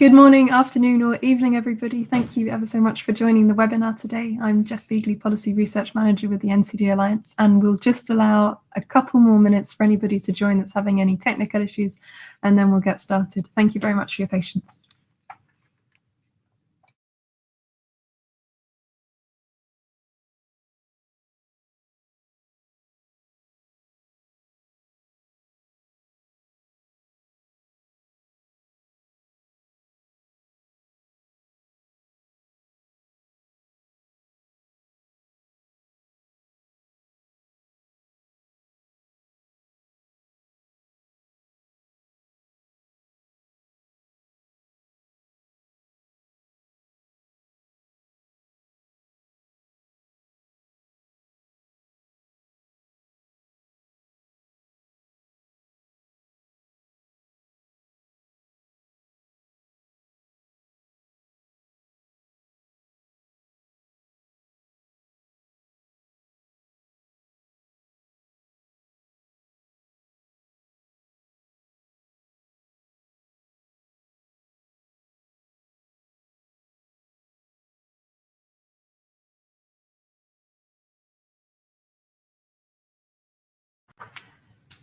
Good morning, afternoon or evening, everybody. Thank you ever so much for joining the webinar today. I'm Jess Beagley, Policy Research Manager with the NCD Alliance, and we'll just allow a couple more minutes for anybody to join that's having any technical issues, and then we'll get started. Thank you very much for your patience.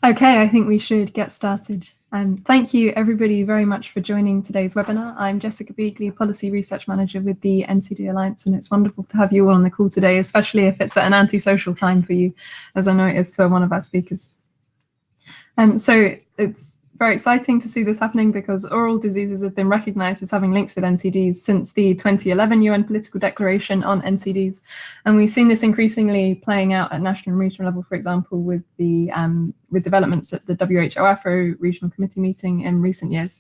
Okay, I think we should get started. Thank you everybody very much for joining today's webinar. I'm Jessica Beagley, Policy Research Manager with the NCD Alliance, and it's wonderful to have you all on the call today, especially if it's at an antisocial time for you, as I know it is for one of our speakers. So it's very exciting to see this happening because oral diseases have been recognised as having links with NCDs since the 2011 UN Political Declaration on NCDs, and we've seen this increasingly playing out at national and regional level, for example, with the developments at the WHO Afro Regional Committee meeting in recent years,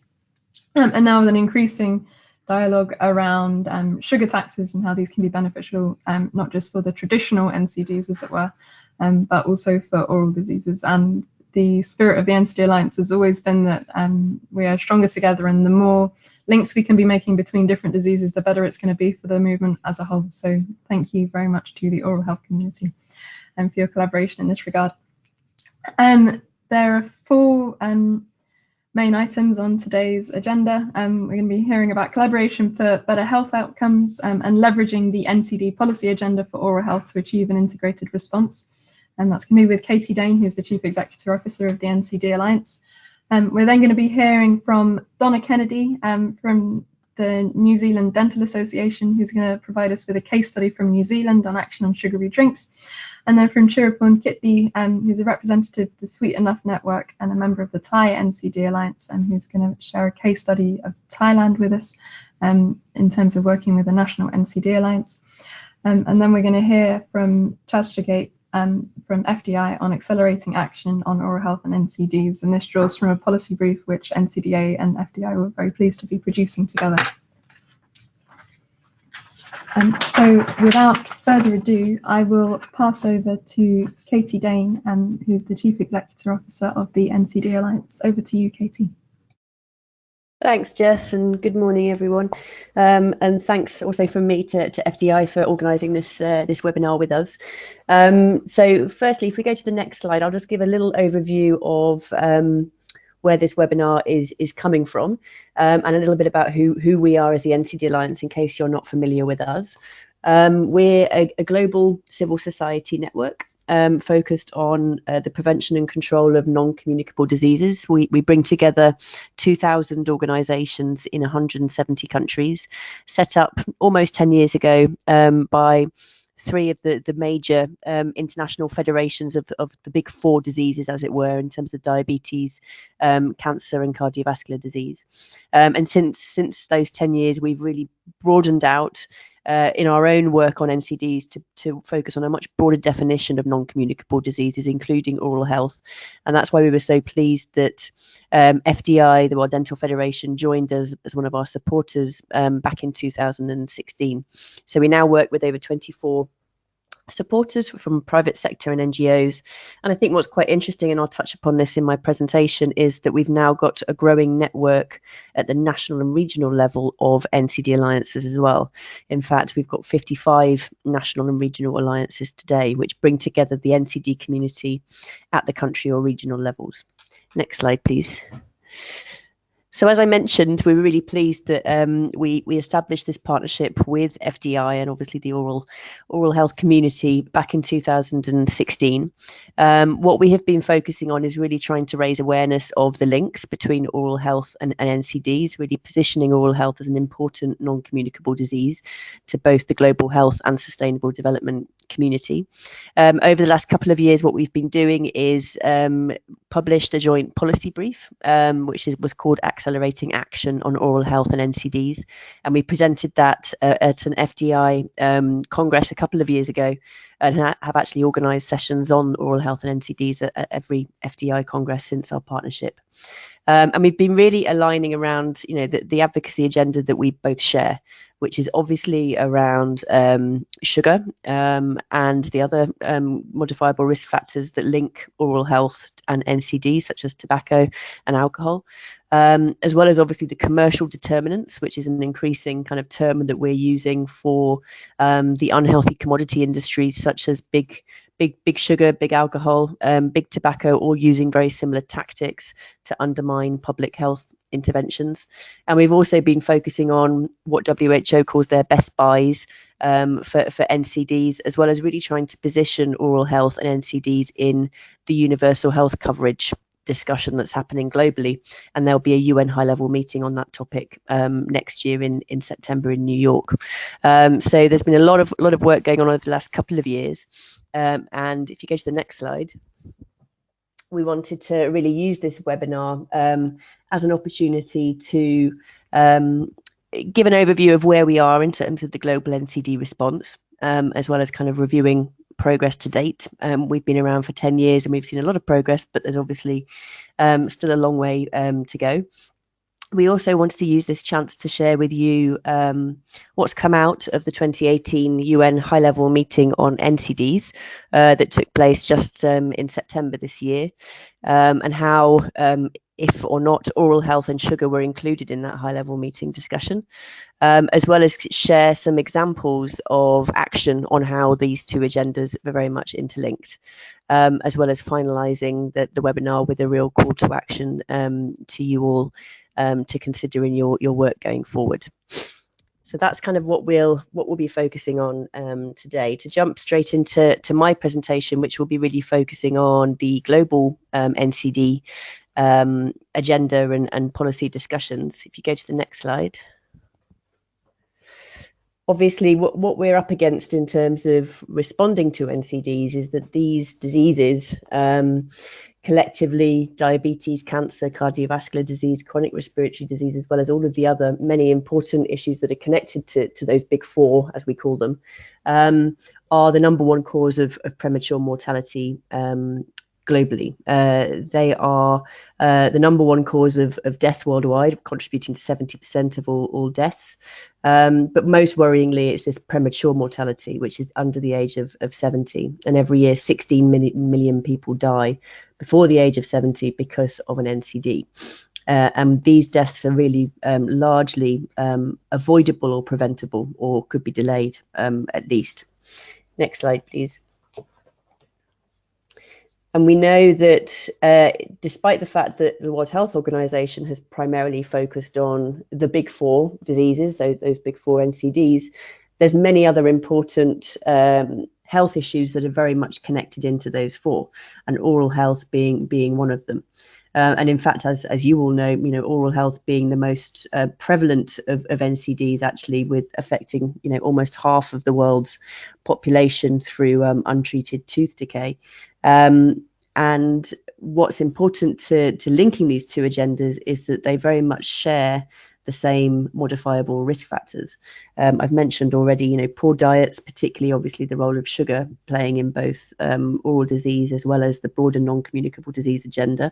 and now with an increasing dialogue around sugar taxes and how these can be beneficial, not just for the traditional NCDs, as it were, but also for oral diseases. And the spirit of the NCD Alliance has always been that we are stronger together, and the more links we can be making between different diseases, the better it's going to be for the movement as a whole. So thank you very much to the oral health community and for your collaboration in this regard. There are four main items on today's agenda. We're going to be hearing about collaboration for better health outcomes and leveraging the NCD policy agenda for oral health to achieve an integrated response. And that's going to be with Katie Dane, who's the Chief Executive Officer of the NCD Alliance. We're then going to be hearing from Donna Kennedy from the New Zealand Dental Association, who's going to provide us with a case study from New Zealand on action on sugary drinks. And then from Chirapun Kitby, who's a representative of the Sweet Enough Network and a member of the Thai NCD Alliance, and who's going to share a case study of Thailand with us in terms of working with the National NCD Alliance. And then we're going to hear from Chaz Chagate from FDI on accelerating action on oral health and NCDs, and this draws from a policy brief which NCDA and FDI were very pleased to be producing together. So without further ado, I will pass over to Katie Dane, who's the Chief Executive Officer of the NCD Alliance. Over to you, Katie. Thanks, Jess, and good morning, everyone. And thanks also from me to FDI for organising this webinar with us. So firstly, if we go to the next slide, I'll just give a little overview of where this webinar is coming from, and a little bit about who we are as the NCD Alliance, in case you're not familiar with us. We're a global civil society network focused on the prevention and control of non-communicable diseases. We bring together 2,000 organisations in 170 countries, set up almost 10 years ago by three of the major international federations of the big four diseases, as it were, in terms of diabetes, cancer and cardiovascular disease. And since those 10 years, we've really broadened out in our own work on NCDs to focus on a much broader definition of non-communicable diseases, including oral health. And that's why we were so pleased that FDI, the World Dental Federation, joined us as one of our supporters back in 2016. So we now work with over 24 supporters from private sector and NGOs. And I think what's quite interesting, and I'll touch upon this in my presentation, is that we've now got a growing network at the national and regional level of NCD alliances as well. In fact, we've got 55 national and regional alliances today, which bring together the NCD community at the country or regional levels. Next slide, please. So as I mentioned, we were really pleased that we established this partnership with FDI and obviously the oral health community back in 2016. What we have been focusing on is really trying to raise awareness of the links between oral health and NCDs, really positioning oral health as an important non-communicable disease to both the global health and sustainable development community. Over the last couple of years, what we've been doing is published a joint policy brief, which was called Accelerating Action on Oral Health and NCDs. And we presented that at an FDI Congress a couple of years ago, and have actually organised sessions on oral health and NCDs at every FDI Congress since our partnership. And we've been really aligning around, the advocacy agenda that we both share, which is obviously around sugar and the other modifiable risk factors that link oral health and NCDs, such as tobacco and alcohol, as well as obviously the commercial determinants, which is an increasing kind of term that we're using for the unhealthy commodity industries, such as big sugar, big alcohol, big tobacco, all using very similar tactics to undermine public health interventions. And we've also been focusing on what WHO calls their best buys for NCDs, as well as really trying to position oral health and NCDs in the universal health coverage discussion that's happening globally. And there'll be a UN high-level meeting on that topic next year in September in New York. So there's been a lot of work going on over the last couple of years. And if you go to the next slide, we wanted to really use this webinar as an opportunity to give an overview of where we are in terms of the global NCD response, as well as kind of reviewing progress to date. We've been around for 10 years and we've seen a lot of progress, but there's obviously still a long way to go. We also wanted to use this chance to share with you what's come out of the 2018 UN high-level meeting on NCDs that took place just in September this year, and how, if or not, oral health and sugar were included in that high-level meeting discussion, as well as share some examples of action on how these two agendas are very much interlinked, as well as finalising the webinar with a real call to action to you all to consider in your work going forward. So that's kind of what we'll be focusing on today. To jump straight into my presentation, which will be really focusing on the global NCD agenda and policy discussions. If you go to the next slide. Obviously, what we're up against in terms of responding to NCDs is that these diseases, collectively, diabetes, cancer, cardiovascular disease, chronic respiratory disease, as well as all of the other many important issues that are connected to those big four, as we call them, are the number one cause of premature mortality globally. They are the number one cause of death worldwide, contributing to 70% of all deaths. But most worryingly, it's this premature mortality, which is under the age of 70. And every year, 16 million people die before the age of 70 because of an NCD. And these deaths are really largely avoidable or preventable, or could be delayed at least. Next slide, please. And we know that despite the fact that the World Health Organization has primarily focused on the big four diseases, those big four NCDs, there's many other important health issues that are very much connected into those four, and oral health being one of them. And in fact, as you all know, oral health being the most prevalent of NCDs, actually, with affecting almost half of the world's population through untreated tooth decay. And what's important to linking these two agendas is that they very much share the same modifiable risk factors. I've mentioned already, poor diets, particularly obviously the role of sugar playing in both oral disease as well as the broader non-communicable disease agenda,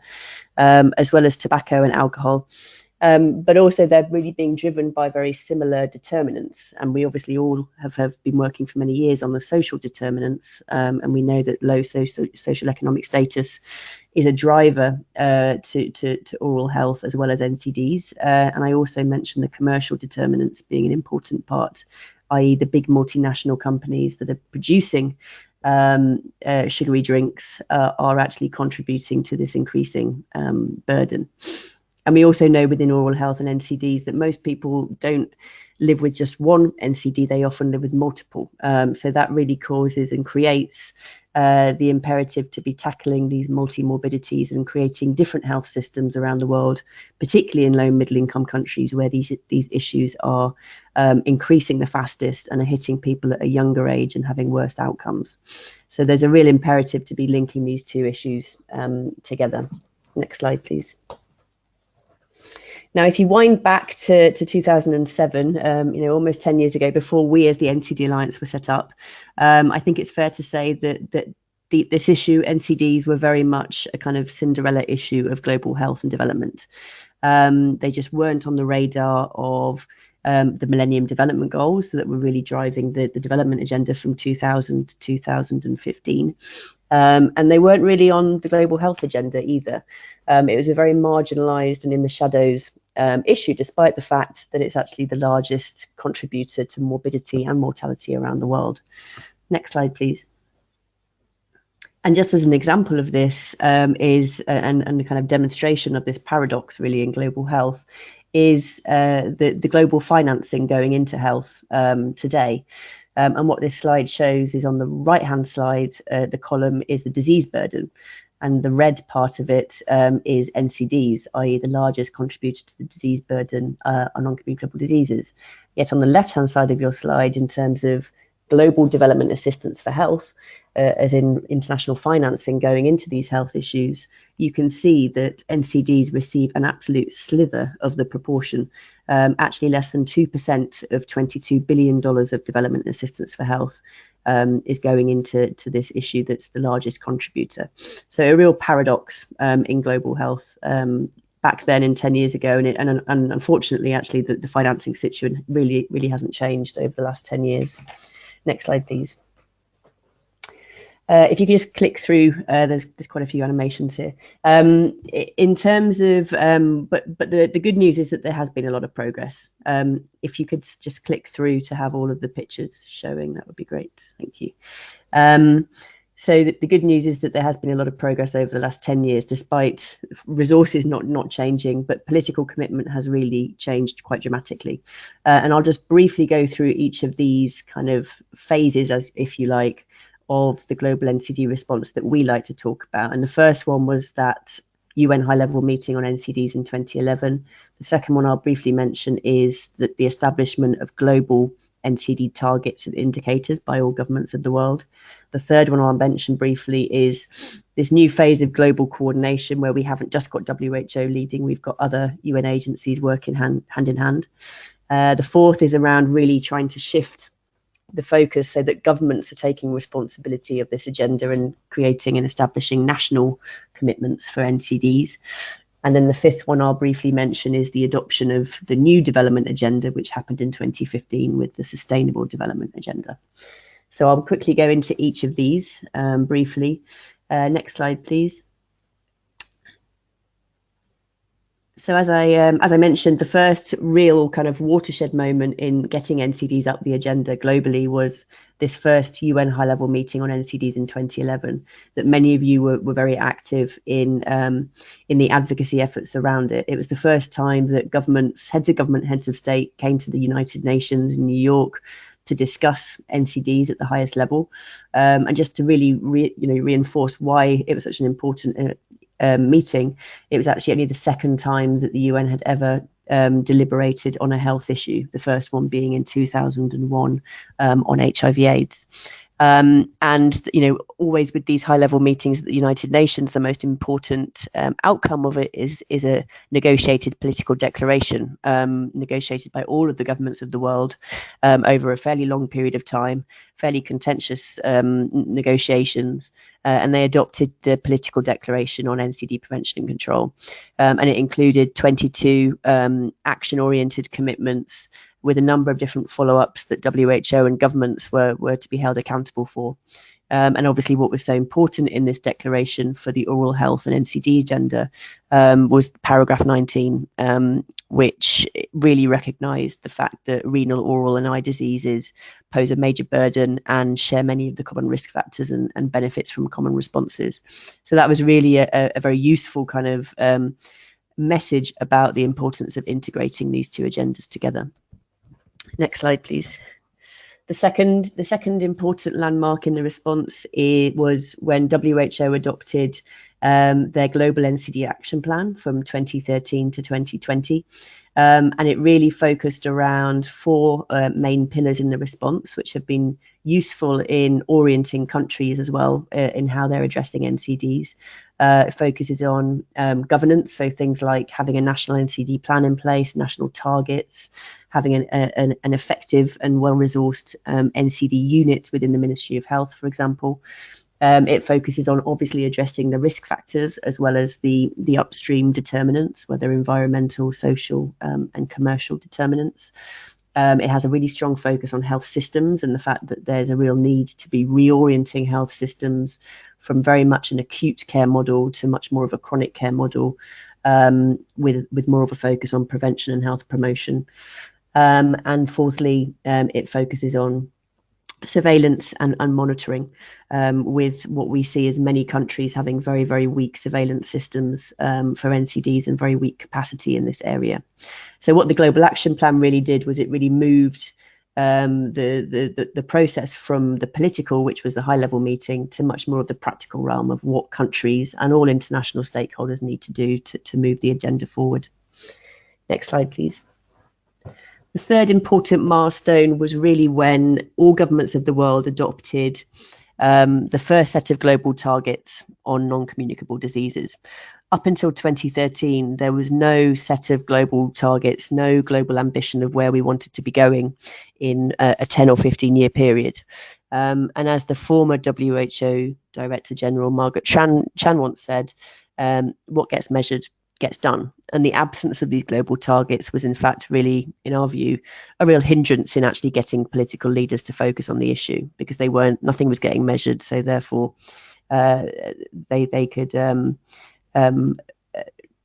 as well as tobacco and alcohol. But also they're really being driven by very similar determinants. And we obviously all have been working for many years on the social determinants. And we know that low social economic status is a driver to oral health as well as NCDs. And I also mentioned the commercial determinants being an important part, i.e. the big multinational companies that are producing sugary drinks are actually contributing to this increasing burden. And we also know within oral health and NCDs that most people don't live with just one NCD, they often live with multiple. So that really causes and creates the imperative to be tackling these multi-morbidities and creating different health systems around the world, particularly in low and middle income countries where these issues are increasing the fastest and are hitting people at a younger age and having worse outcomes. So there's a real imperative to be linking these two issues together. Next slide, please. Now, if you wind back to 2007, almost 10 years ago, before we as the NCD Alliance were set up, I think it's fair to say that this issue, NCDs, were very much a kind of Cinderella issue of global health and development. They just weren't on the radar of the Millennium Development Goals that were really driving the development agenda from 2000 to 2015. And they weren't really on the global health agenda either. It was a very marginalized and in the shadows issue, despite the fact that it's actually the largest contributor to morbidity and mortality around the world. Next slide, please. And just as an example of this is, and a kind of demonstration of this paradox really in global health, is the global financing going into health today. And what this slide shows is on the right-hand side, the column is the disease burden. And the red part of it is NCDs, i.e. the largest contributor to the disease burden on non-communicable diseases. Yet on the left-hand side of your slide, in terms of global development assistance for health, as in international financing going into these health issues, you can see that NCDs receive an absolute slither of the proportion. Actually, less than 2% of $22 billion of development assistance for health is going into this issue that's the largest contributor. So a real paradox in global health back then and 10 years ago. And unfortunately, actually, the financing situation really hasn't changed over the last 10 years. Next slide, please. If you could just click through, there's quite a few animations here. In terms of, but the good news is that there has been a lot of progress. If you could just click through to have all of the pictures showing, that would be great. Thank you. So the good news is that there has been a lot of progress over the last 10 years, despite resources not changing, but political commitment has really changed quite dramatically. And I'll just briefly go through each of these kind of phases, as if you like, of the global NCD response that we like to talk about. And the first one was that UN high-level meeting on NCDs in 2011. The second one I'll briefly mention is that the establishment of global NCD targets and indicators by all governments of the world. The third one I'll mention briefly is this new phase of global coordination, where we haven't just got WHO leading, we've got other UN agencies working hand in hand. The fourth is around really trying to shift the focus so that governments are taking responsibility of this agenda and creating and establishing national commitments for NCDs. And then the fifth one I'll briefly mention is the adoption of the new development agenda, which happened in 2015 with the Sustainable Development Agenda. So I'll quickly go into each of these briefly. Next slide, please. So as I mentioned, the first real kind of watershed moment in getting NCDs up the agenda globally was this first UN high-level meeting on NCDs in 2011. That many of you were very active in the advocacy efforts around it. It was the first time that heads of government, heads of state came to the United Nations in New York to discuss NCDs at the highest level, and just to really reinforce why it was such an important meeting. It was actually only the second time that the UN had ever deliberated on a health issue, the first one being in 2001 on HIV/AIDS. And always with these high-level meetings at the United Nations, the most important outcome of it is a negotiated political declaration, negotiated by all of the governments of the world over a fairly long period of time, fairly contentious negotiations, and they adopted the political declaration on NCD prevention and control. And it included 22 action-oriented commitments with a number of different follow-ups that WHO and governments were to be held accountable for. And obviously what was so important in this declaration for the oral health and NCD agenda was paragraph 19, which really recognised the fact that renal, oral and eye diseases pose a major burden and share many of the common risk factors and benefits from common responses. So that was really a very useful kind of message about the importance of integrating these two agendas together. Next slide, please. The second important landmark in the response was when WHO adopted their Global NCD Action Plan from 2013 to 2020. And it really focused around four main pillars in the response, which have been useful in orienting countries as well in how they're addressing NCDs. It focuses on governance, so things like having a national NCD plan in place, national targets, having an effective and well-resourced NCD unit within the Ministry of Health, for example. It focuses on obviously addressing the risk factors as well as the upstream determinants, whether environmental, social, and commercial determinants. It has a really strong focus on health systems and the fact that there's a real need to be reorienting health systems from very much an acute care model to much more of a chronic care model, with more of a focus on prevention and health promotion. And fourthly, it focuses on surveillance and monitoring, with what we see as many countries having very, very weak surveillance systems for NCDs and very weak capacity in this area. So what the Global Action Plan really did was it really moved the process from the political, which was the high-level meeting, to much more of the practical realm of what countries and all international stakeholders need to do to move the agenda forward. Next slide, please. The third important milestone was really when all governments of the world adopted the first set of global targets on non-communicable diseases. Up until 2013, there was no set of global targets, no global ambition of where we wanted to be going in a 10 or 15-year period. And as the former WHO Director General Margaret Chan once said, what gets measured gets done. And the absence of these global targets was in fact really, in our view, a real hindrance in actually getting political leaders to focus on the issue, because nothing was getting measured, so therefore they could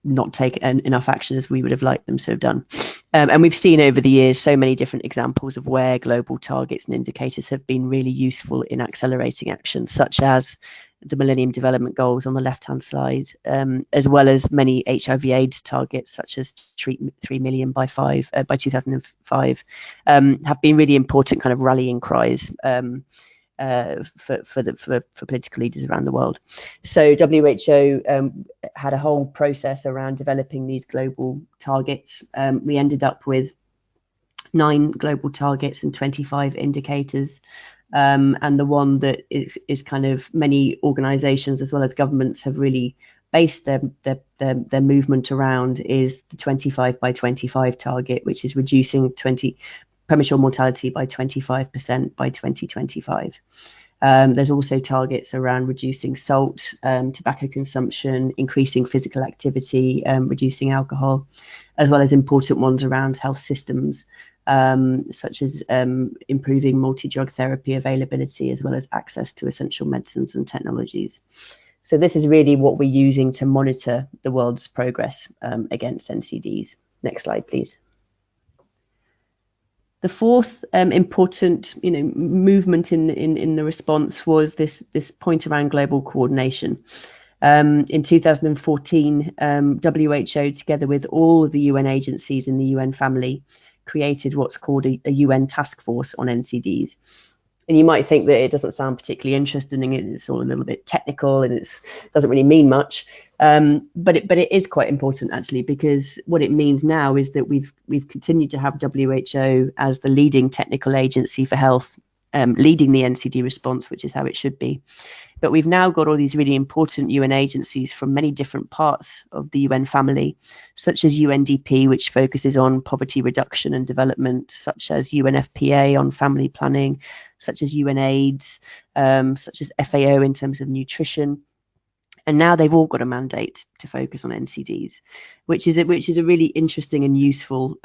not take enough action as we would have liked them to have done. And we've seen over the years so many different examples of where global targets and indicators have been really useful in accelerating action, such as the Millennium Development Goals on the left-hand side, as well as many HIV/AIDS targets, such as treat 3 million by 2005, have been really important kind of rallying cries for political leaders around the world. So WHO had a whole process around developing these global targets. We ended up with 9 global targets and 25 indicators. And the one that is kind of many organizations as well as governments have really based their movement around is the 25 by 25 target, which is reducing premature mortality by 25% by 2025. There's also targets around reducing salt, tobacco consumption, increasing physical activity, reducing alcohol, as well as important ones around health systems, such as improving multi-drug therapy availability, as well as access to essential medicines and technologies. So this is really what we're using to monitor the world's progress against NCDs. Next slide, please. The fourth important, movement in the response was this point around global coordination. In 2014, WHO, together with all of the UN agencies in the UN family, created what's called a UN task force on NCDs. And you might think that it doesn't sound particularly interesting, and it's all a little bit technical, and it doesn't really mean much. But it is quite important, actually, because what it means now is that we've continued to have WHO as the leading technical agency for health, leading the NCD response, which is how it should be. But we've now got all these really important UN agencies from many different parts of the UN family, such as UNDP, which focuses on poverty reduction and development, such as UNFPA on family planning, such as UNAIDS, such as FAO in terms of nutrition. And now they've all got a mandate to focus on NCDs, which is a really interesting and useful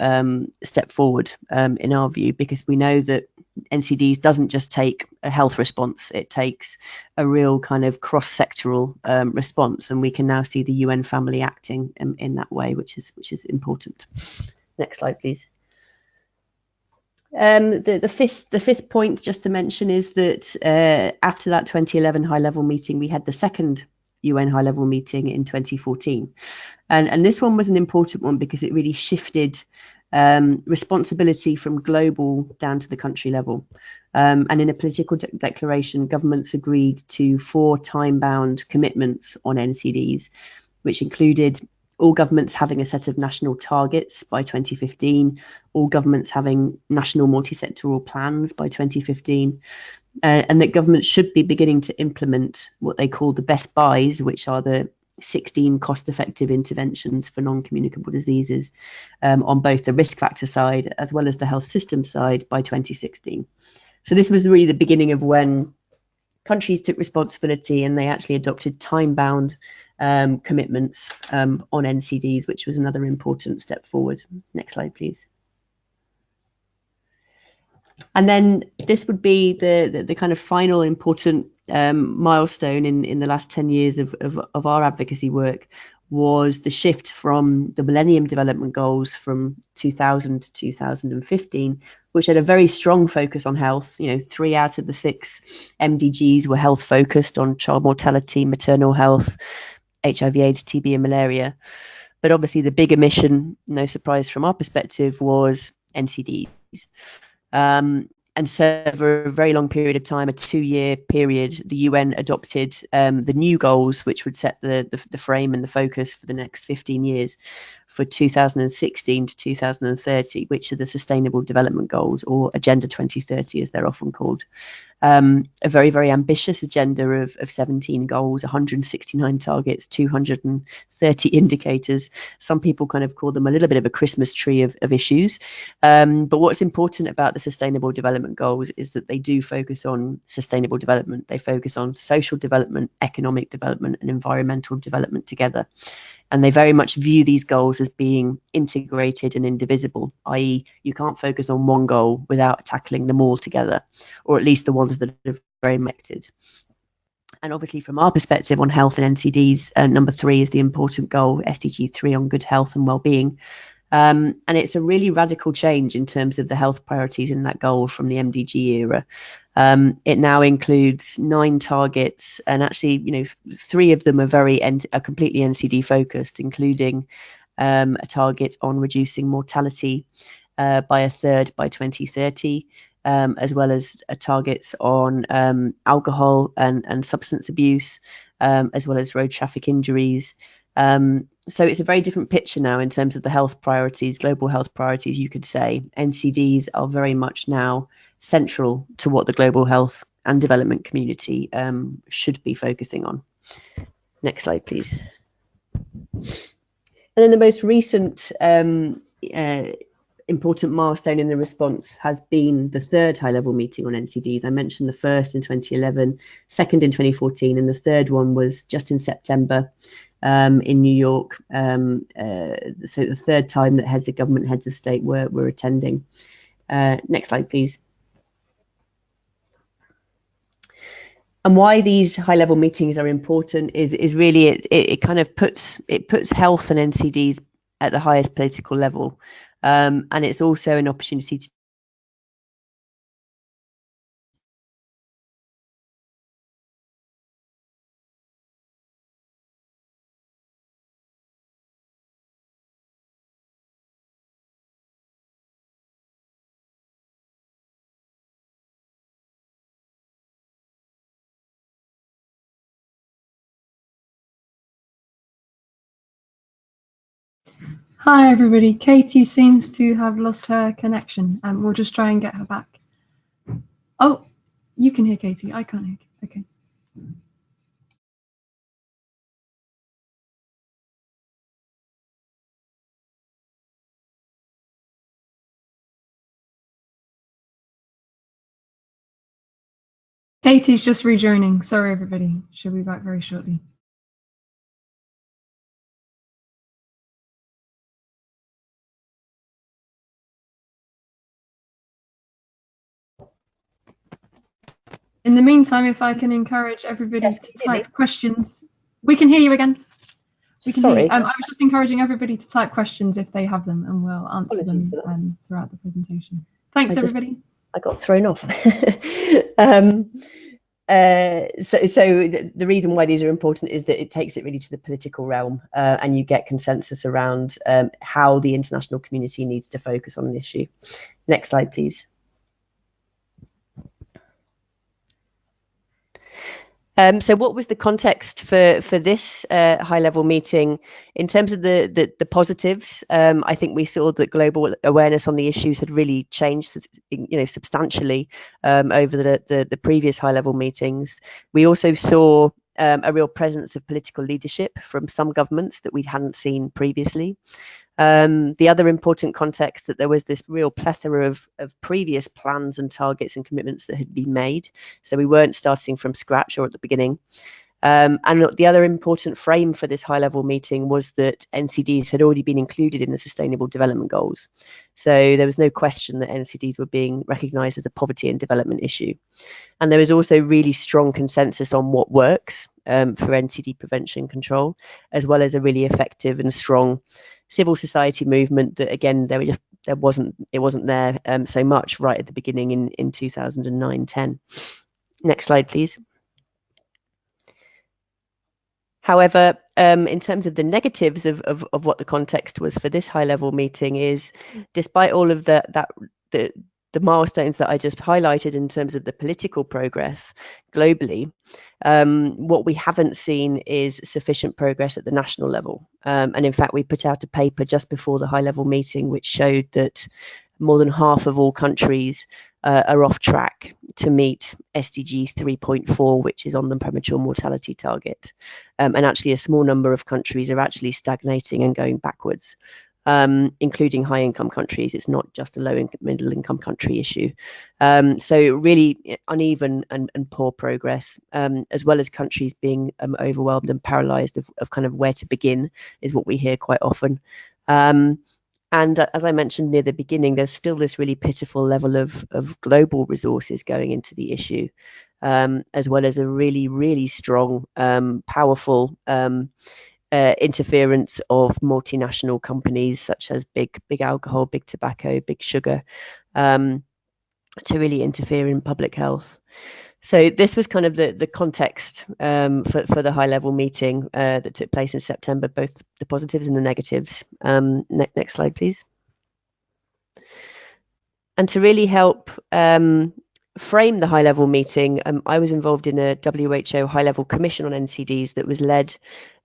step forward in our view, because we know that NCDs doesn't just take a health response, it takes a real kind of cross-sectoral response, and we can now see the UN family acting in that way, which is important. Next slide, please. The fifth point just to mention is that after that 2011 high-level meeting, we had the second UN high-level meeting in 2014. And this one was an important one because it really shifted responsibility from global down to the country level. And in a political declaration, governments agreed to 4 time-bound commitments on NCDs, which included all governments having a set of national targets by 2015, all governments having national multi-sectoral plans by 2015, and that governments should be beginning to implement what they call the best buys, which are the 16 cost-effective interventions for non-communicable diseases on both the risk factor side as well as the health system side by 2016. So this was really the beginning of when countries took responsibility and they actually adopted time-bound commitments on NCDs, which was another important step forward. Next slide, please. And then this would be the kind of final important milestone in the last 10 years of our advocacy work, was the shift from the Millennium Development Goals from 2000 to 2015, which had a very strong focus on health. 3 out of the 6 MDGs were health focused on child mortality, maternal health, HIV, AIDS, TB and malaria. But obviously the bigger mission, no surprise from our perspective, was NCDs. And so for a very long period of time, a 2-year period, the UN adopted the new goals, which would set the frame and the focus for the next 15 years for 2016 to 2030, which are the Sustainable Development Goals, or Agenda 2030 as they're often called. A very, very ambitious agenda of 17 goals, 169 targets, 230 indicators. Some people kind of call them a little bit of a Christmas tree of issues. But what's important about the Sustainable Development Goals is that they do focus on sustainable development. They focus on social development, economic development, and environmental development together. And they very much view these goals as being integrated and indivisible, i.e. you can't focus on one goal without tackling them all together, or at least the ones that are very connected. And obviously from our perspective on health and NCDs, number 3 is the important goal, SDG 3 on good health and well-being. And it's a really radical change in terms of the health priorities in that goal from the MDG era. It now includes 9 targets, and actually, 3 of them are completely NCD focused, including a target on reducing mortality by 1/3 by 2030, as well as targets on alcohol and substance abuse, as well as road traffic injuries. So it's a very different picture now in terms of the health priorities, global health priorities, you could say. NCDs are very much now central to what the global health and development community should be focusing on. Next slide, please. And then the most recent important milestone in the response has been the 3rd high-level meeting on NCDs. I mentioned the first in 2011, second in 2014, and the 3rd one was just in September in New York. So the 3rd time that heads of government, heads of state were attending. Next slide, please. And why these high-level meetings are important is really it kind of puts health and NCDs at the highest political level, and it's also an opportunity to Hi everybody, Katie seems to have lost her connection, and we'll just try and get her back. Oh, you can hear Katie, I can't hear. Okay. Katie's just rejoining. Sorry everybody, she'll be back very shortly. In the meantime, if I can encourage everybody to type questions. We can hear you again. We can hear you. I was just encouraging everybody to type questions if they have them, and we'll answer them throughout the presentation. Thanks, everybody. I got thrown off. So the reason why these are important is that it takes it really to the political realm, and you get consensus around how the international community needs to focus on an issue. Next slide, please. So what was the context for this high-level meeting? In terms of the positives, I think we saw that global awareness on the issues had really changed, substantially over the previous high-level meetings. We also saw a real presence of political leadership from some governments that we hadn't seen previously. The other important context that there was this real plethora of previous plans and targets and commitments that had been made. So we weren't starting from scratch or at the beginning. And the other important frame for this high-level meeting was that NCDs had already been included in the Sustainable Development Goals. So there was no question that NCDs were being recognised as a poverty and development issue. And there was also really strong consensus on what works for NCD prevention control, as well as a really effective and strong civil society movement that, again, it wasn't there so much right at the beginning in 2009-10. Next slide, please. However, in terms of the negatives of what the context was for this high-level meeting is, despite all of the milestones that I just highlighted in terms of the political progress globally, what we haven't seen is sufficient progress at the national level. And in fact, we put out a paper just before the high-level meeting which showed that more than half of all countries are off track to meet SDG 3.4, which is on the premature mortality target. And actually a small number of countries are actually stagnating and going backwards. Including high-income countries. It's not just a low and middle-income country issue. So really uneven and poor progress, as well as countries being overwhelmed and paralysed of kind of where to begin, is what we hear quite often. And as I mentioned near the beginning, there's still this really pitiful level of global resources going into the issue, as well as a really, really strong, powerful interference of multinational companies such as big alcohol, big tobacco, big sugar, to really interfere in public health. So this was kind of the context for the high-level meeting that took place in September, both the positives and the negatives. Next slide, please. And to really help frame the high-level meeting, I was involved in a WHO high-level commission on NCDs that was led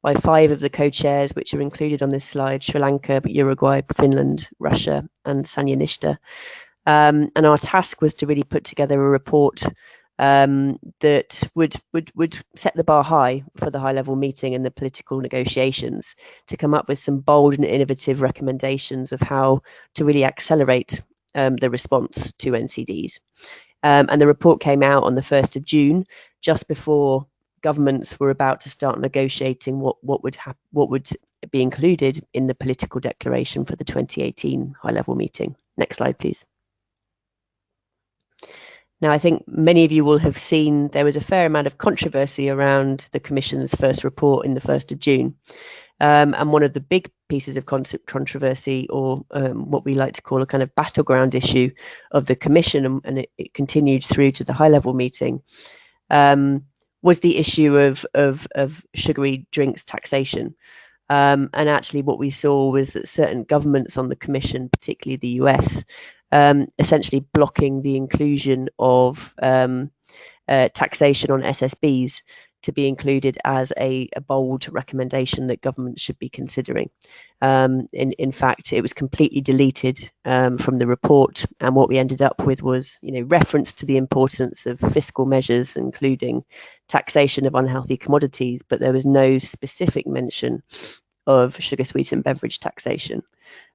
by 5 of the co-chairs, which are included on this slide: Sri Lanka, Uruguay, Finland, Russia, and Sanyanishta. And our task was to really put together a report that would set the bar high for the high-level meeting and the political negotiations, to come up with some bold and innovative recommendations of how to really accelerate the response to NCDs. And the report came out on the 1st of June, just before governments were about to start negotiating what would be included in the political declaration for the 2018 high-level meeting. Next slide, please. Now, I think many of you will have seen there was a fair amount of controversy around the Commission's first report in the 1st of June. And one of the big pieces of controversy, or what we like to call a kind of battleground issue of the Commission, and it continued through to the high-level meeting, was the issue of sugary drinks taxation. And actually what we saw was that certain governments on the Commission, particularly the US, essentially blocking the inclusion of taxation on SSBs to be included as a bold recommendation that governments should be considering. In fact, it was completely deleted from the report, and what we ended up with was, reference to the importance of fiscal measures, including taxation of unhealthy commodities, but there was no specific mention of sugar sweetened beverage taxation,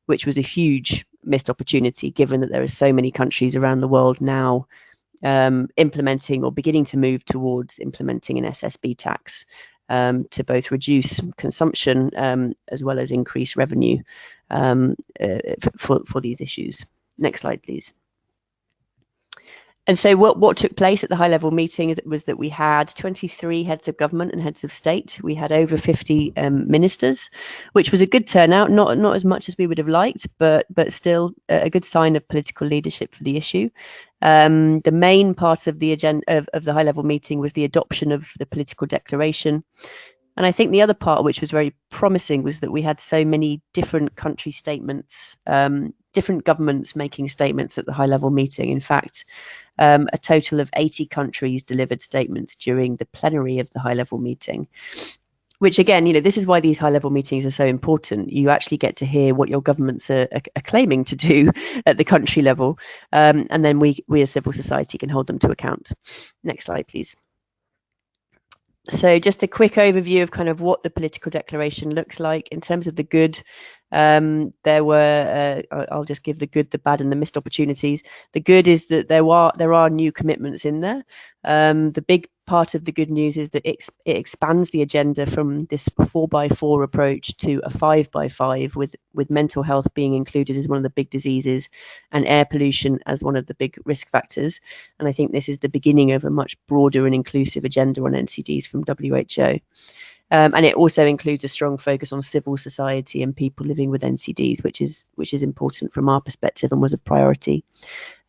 which was a huge missed opportunity, given that there are so many countries around the world now implementing or beginning to move towards implementing an SSB tax to both reduce consumption as well as increase revenue for these issues. Next slide, please. And so what took place at the high level meeting was that we had 23 heads of government and heads of state. We had over 50 ministers, which was a good turnout, not as much as we would have liked, but still a good sign of political leadership for the issue. The main part of the agenda of the high level meeting was the adoption of the political declaration. And I think the other part, which was very promising, was that we had so many different country statements, different governments making statements at the high level meeting. In fact, a total of 80 countries delivered statements during the plenary of the high level meeting, which again, this is why these high level meetings are so important. You actually get to hear what your governments are claiming to do at the country level. And then we as civil society can hold them to account. Next slide, please. So just a quick overview of kind of what the political declaration looks like in terms of the good. There were, I'll just give the good, the bad, and the missed opportunities. The good is that there are new commitments in there. The big part of the good news is that it expands the agenda from this 4x4 approach to a 5x5, with mental health being included as one of the big diseases and air pollution as one of the big risk factors. And I think this is the beginning of a much broader and inclusive agenda on NCDs from WHO. And it also includes a strong focus on civil society and people living with NCDs, which is important from our perspective and was a priority.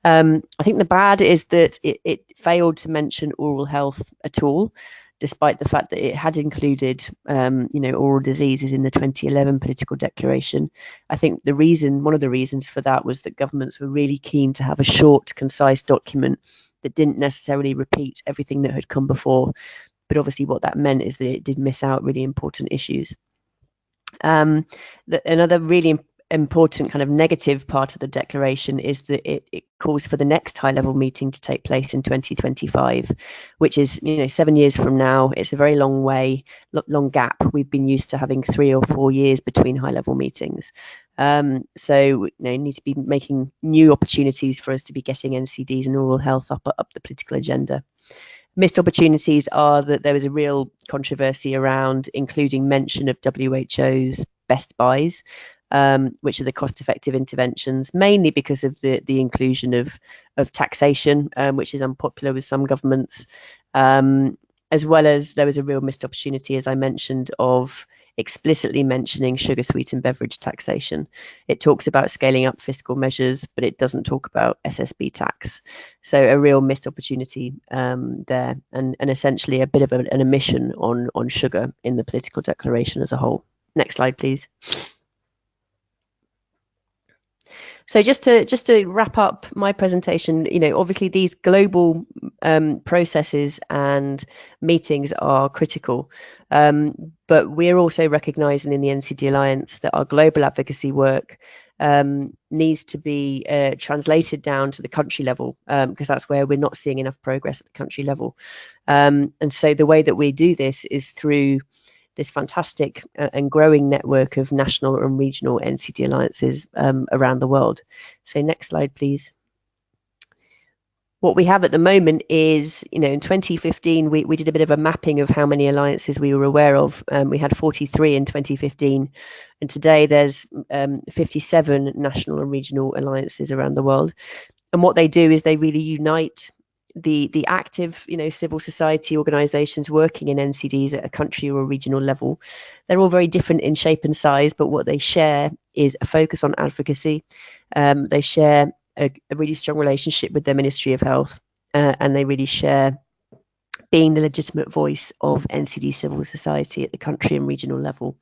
I think the bad is that it failed to mention oral health at all, despite the fact that it had included, oral diseases in the 2011 political declaration. I think one of the reasons for that was that governments were really keen to have a short, concise document that didn't necessarily repeat everything that had come before. But obviously what that meant is that it did miss out really important issues. Another really important kind of negative part of the declaration is that it calls for the next high level meeting to take place in 2025, which is 7 years from now. It's a very long gap. We've been used to having 3 or 4 years between high level meetings. So need to be making new opportunities for us to be getting NCDs and oral health up the political agenda. Missed opportunities are that there was a real controversy around including mention of WHO's best buys, which are the cost-effective interventions, mainly because of the inclusion of taxation, which is unpopular with some governments, as well as there was a real missed opportunity, as I mentioned, of explicitly mentioning sugar sweetened beverage taxation. It talks about scaling up fiscal measures, but it doesn't talk about SSB tax. So a real missed opportunity there, and essentially a bit of an omission on sugar in the political declaration as a whole. Next slide, please. So just to wrap up my presentation, obviously these global processes and meetings are critical, but we're also recognising in the NCD Alliance that our global advocacy work needs to be translated down to the country level, because that's where we're not seeing enough progress at the country level. And so the way that we do this is through this fantastic and growing network of national and regional NCD alliances around the world. So next slide, please. What we have at the moment is, in 2015, we did a bit of a mapping of how many alliances we were aware of. We had 43 in 2015, and today there's 57 national and regional alliances around the world. And what they do is they really unite the active, civil society organizations working in NCDs at a country or a regional level. They're all very different in shape and size, but what they share is a focus on advocacy. They share a really strong relationship with their Ministry of Health, and they really share being the legitimate voice of NCD civil society at the country and regional level.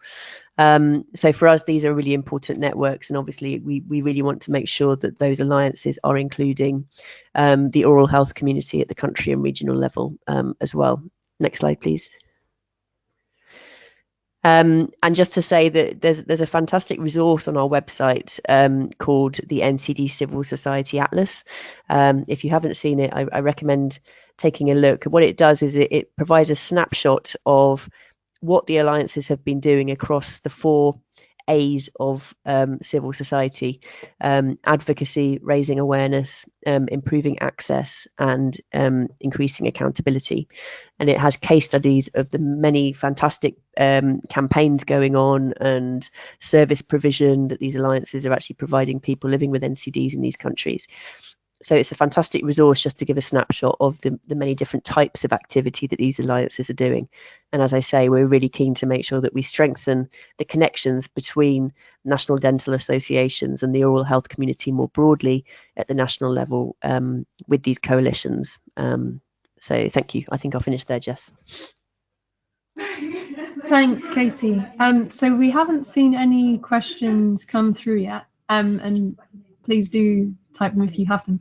So for us, these are really important networks, and obviously we really want to make sure that those alliances are including the oral health community at the country and regional level as well. Next slide, please. And just to say that there's a fantastic resource on our website called the NCD Civil Society Atlas. If you haven't seen it, I recommend taking a look. What it does is it provides a snapshot of what the alliances have been doing across the 4 A's of civil society: advocacy, raising awareness, improving access, and increasing accountability. And it has case studies of the many fantastic campaigns going on and service provision that these alliances are actually providing people living with NCDs in these countries. So it's a fantastic resource just to give a snapshot of the many different types of activity that these alliances are doing. And as I say, we're really keen to make sure that we strengthen the connections between national dental associations and the oral health community more broadly at the national level with these coalitions. So thank you. I think I'll finish there, Jess. Thanks, Katie. So we haven't seen any questions come through yet, and please do type them if you have them.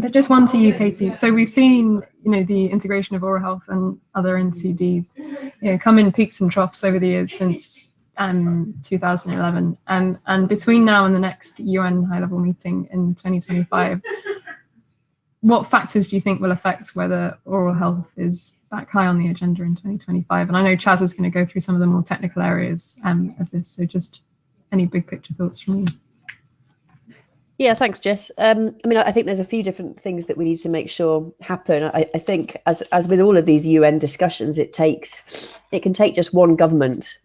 But just one to you, Katie. So we've seen, the integration of oral health and other NCDs, come in peaks and troughs over the years since 2011, and between now and the next UN high-level meeting in 2025. What factors do you think will affect whether oral health is back high on the agenda in 2025? And I know Chaz is going to go through some of the more technical areas of this, so just any big picture thoughts from you? Yeah, thanks, Jess. I think there's a few different things that we need to make sure happen. I think as with all of these UN discussions, it can take just one government,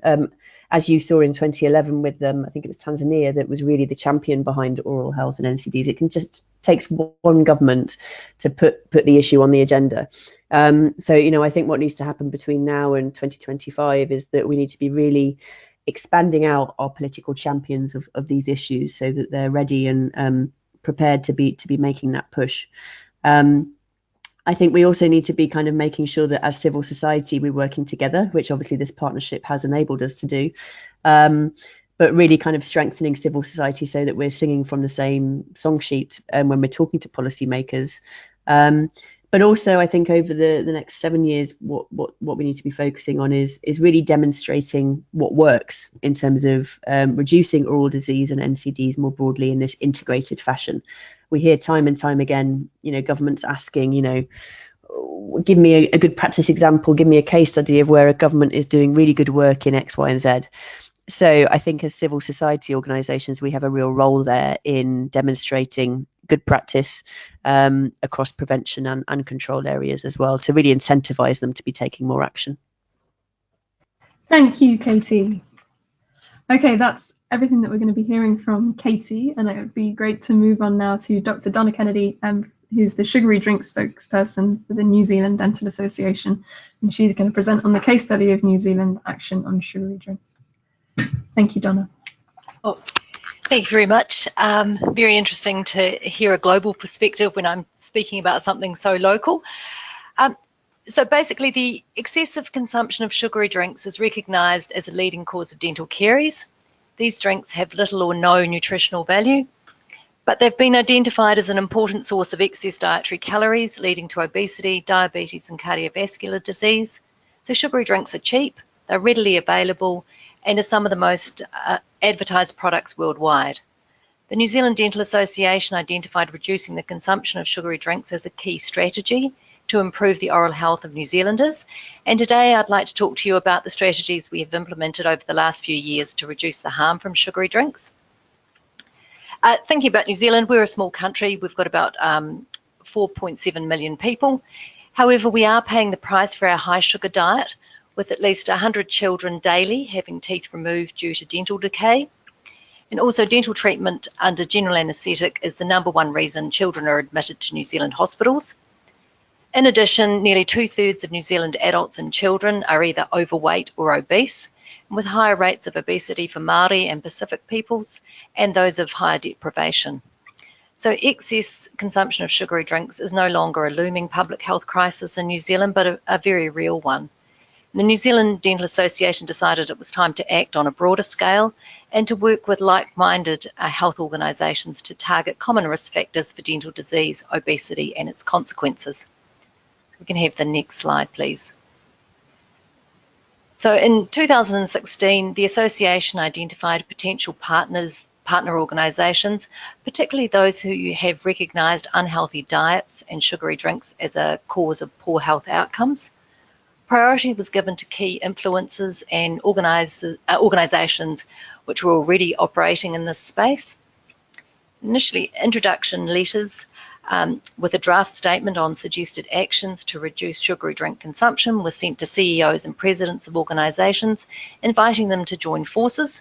as you saw in 2011 with them. I think it was Tanzania that was really the champion behind oral health and NCDs. It can just takes one government to put the issue on the agenda. So I think what needs to happen between now and 2025 is that we need to be really expanding out our political champions of these issues so that they're ready and prepared to be making that push. I think we also need to be kind of making sure that as civil society we're working together, which obviously this partnership has enabled us to do, but really kind of strengthening civil society so that we're singing from the same song sheet when we're talking to policymakers. But also, I think over the next 7 years, what we need to be focusing on is really demonstrating what works in terms of reducing oral disease and NCDs more broadly in this integrated fashion. We hear time and time again, governments asking, give me a good practice example, give me a case study of where a government is doing really good work in X, Y, and Z. So I think as civil society organisations, we have a real role there in demonstrating good practice across prevention and control areas as well, to really incentivise them to be taking more action. Thank you, Katie. Okay, that's everything that we're going to be hearing from Katie, and it would be great to move on now to Dr. Donna Kennedy, who's the sugary drink spokesperson for the New Zealand Dental Association, and she's going to present on the case study of New Zealand action on sugary drinks. Thank you, Donna. Oh, thank you very much. Very interesting to hear a global perspective when I'm speaking about something so local. So basically, the excessive consumption of sugary drinks is recognised as a leading cause of dental caries. These drinks have little or no nutritional value, but they've been identified as an important source of excess dietary calories, leading to obesity, diabetes and cardiovascular disease. So sugary drinks are cheap, they're readily available, and are some of the most advertised products worldwide. The New Zealand Dental Association identified reducing the consumption of sugary drinks as a key strategy to improve the oral health of New Zealanders. And today I'd like to talk to you about the strategies we have implemented over the last few years to reduce the harm from sugary drinks. Thinking about New Zealand, we're a small country. We've got about 4.7 million people. However, we are paying the price for our high sugar diet, with at least 100 children daily having teeth removed due to dental decay. And also dental treatment under general anaesthetic is the #1 reason children are admitted to New Zealand hospitals. In addition, nearly 2/3 of New Zealand adults and children are either overweight or obese, with higher rates of obesity for Māori and Pacific peoples, and those of higher deprivation. So excess consumption of sugary drinks is no longer a looming public health crisis in New Zealand, but a very real one. The New Zealand Dental Association decided it was time to act on a broader scale and to work with like-minded health organisations to target common risk factors for dental disease, obesity and its consequences. We can have the next slide, please. So in 2016, the association identified potential partner organisations, particularly those who have recognised unhealthy diets and sugary drinks as a cause of poor health outcomes. Priority was given to key influencers and organisations which were already operating in this space. Initially, introduction letters with a draft statement on suggested actions to reduce sugary drink consumption was sent to CEOs and presidents of organisations, inviting them to join forces.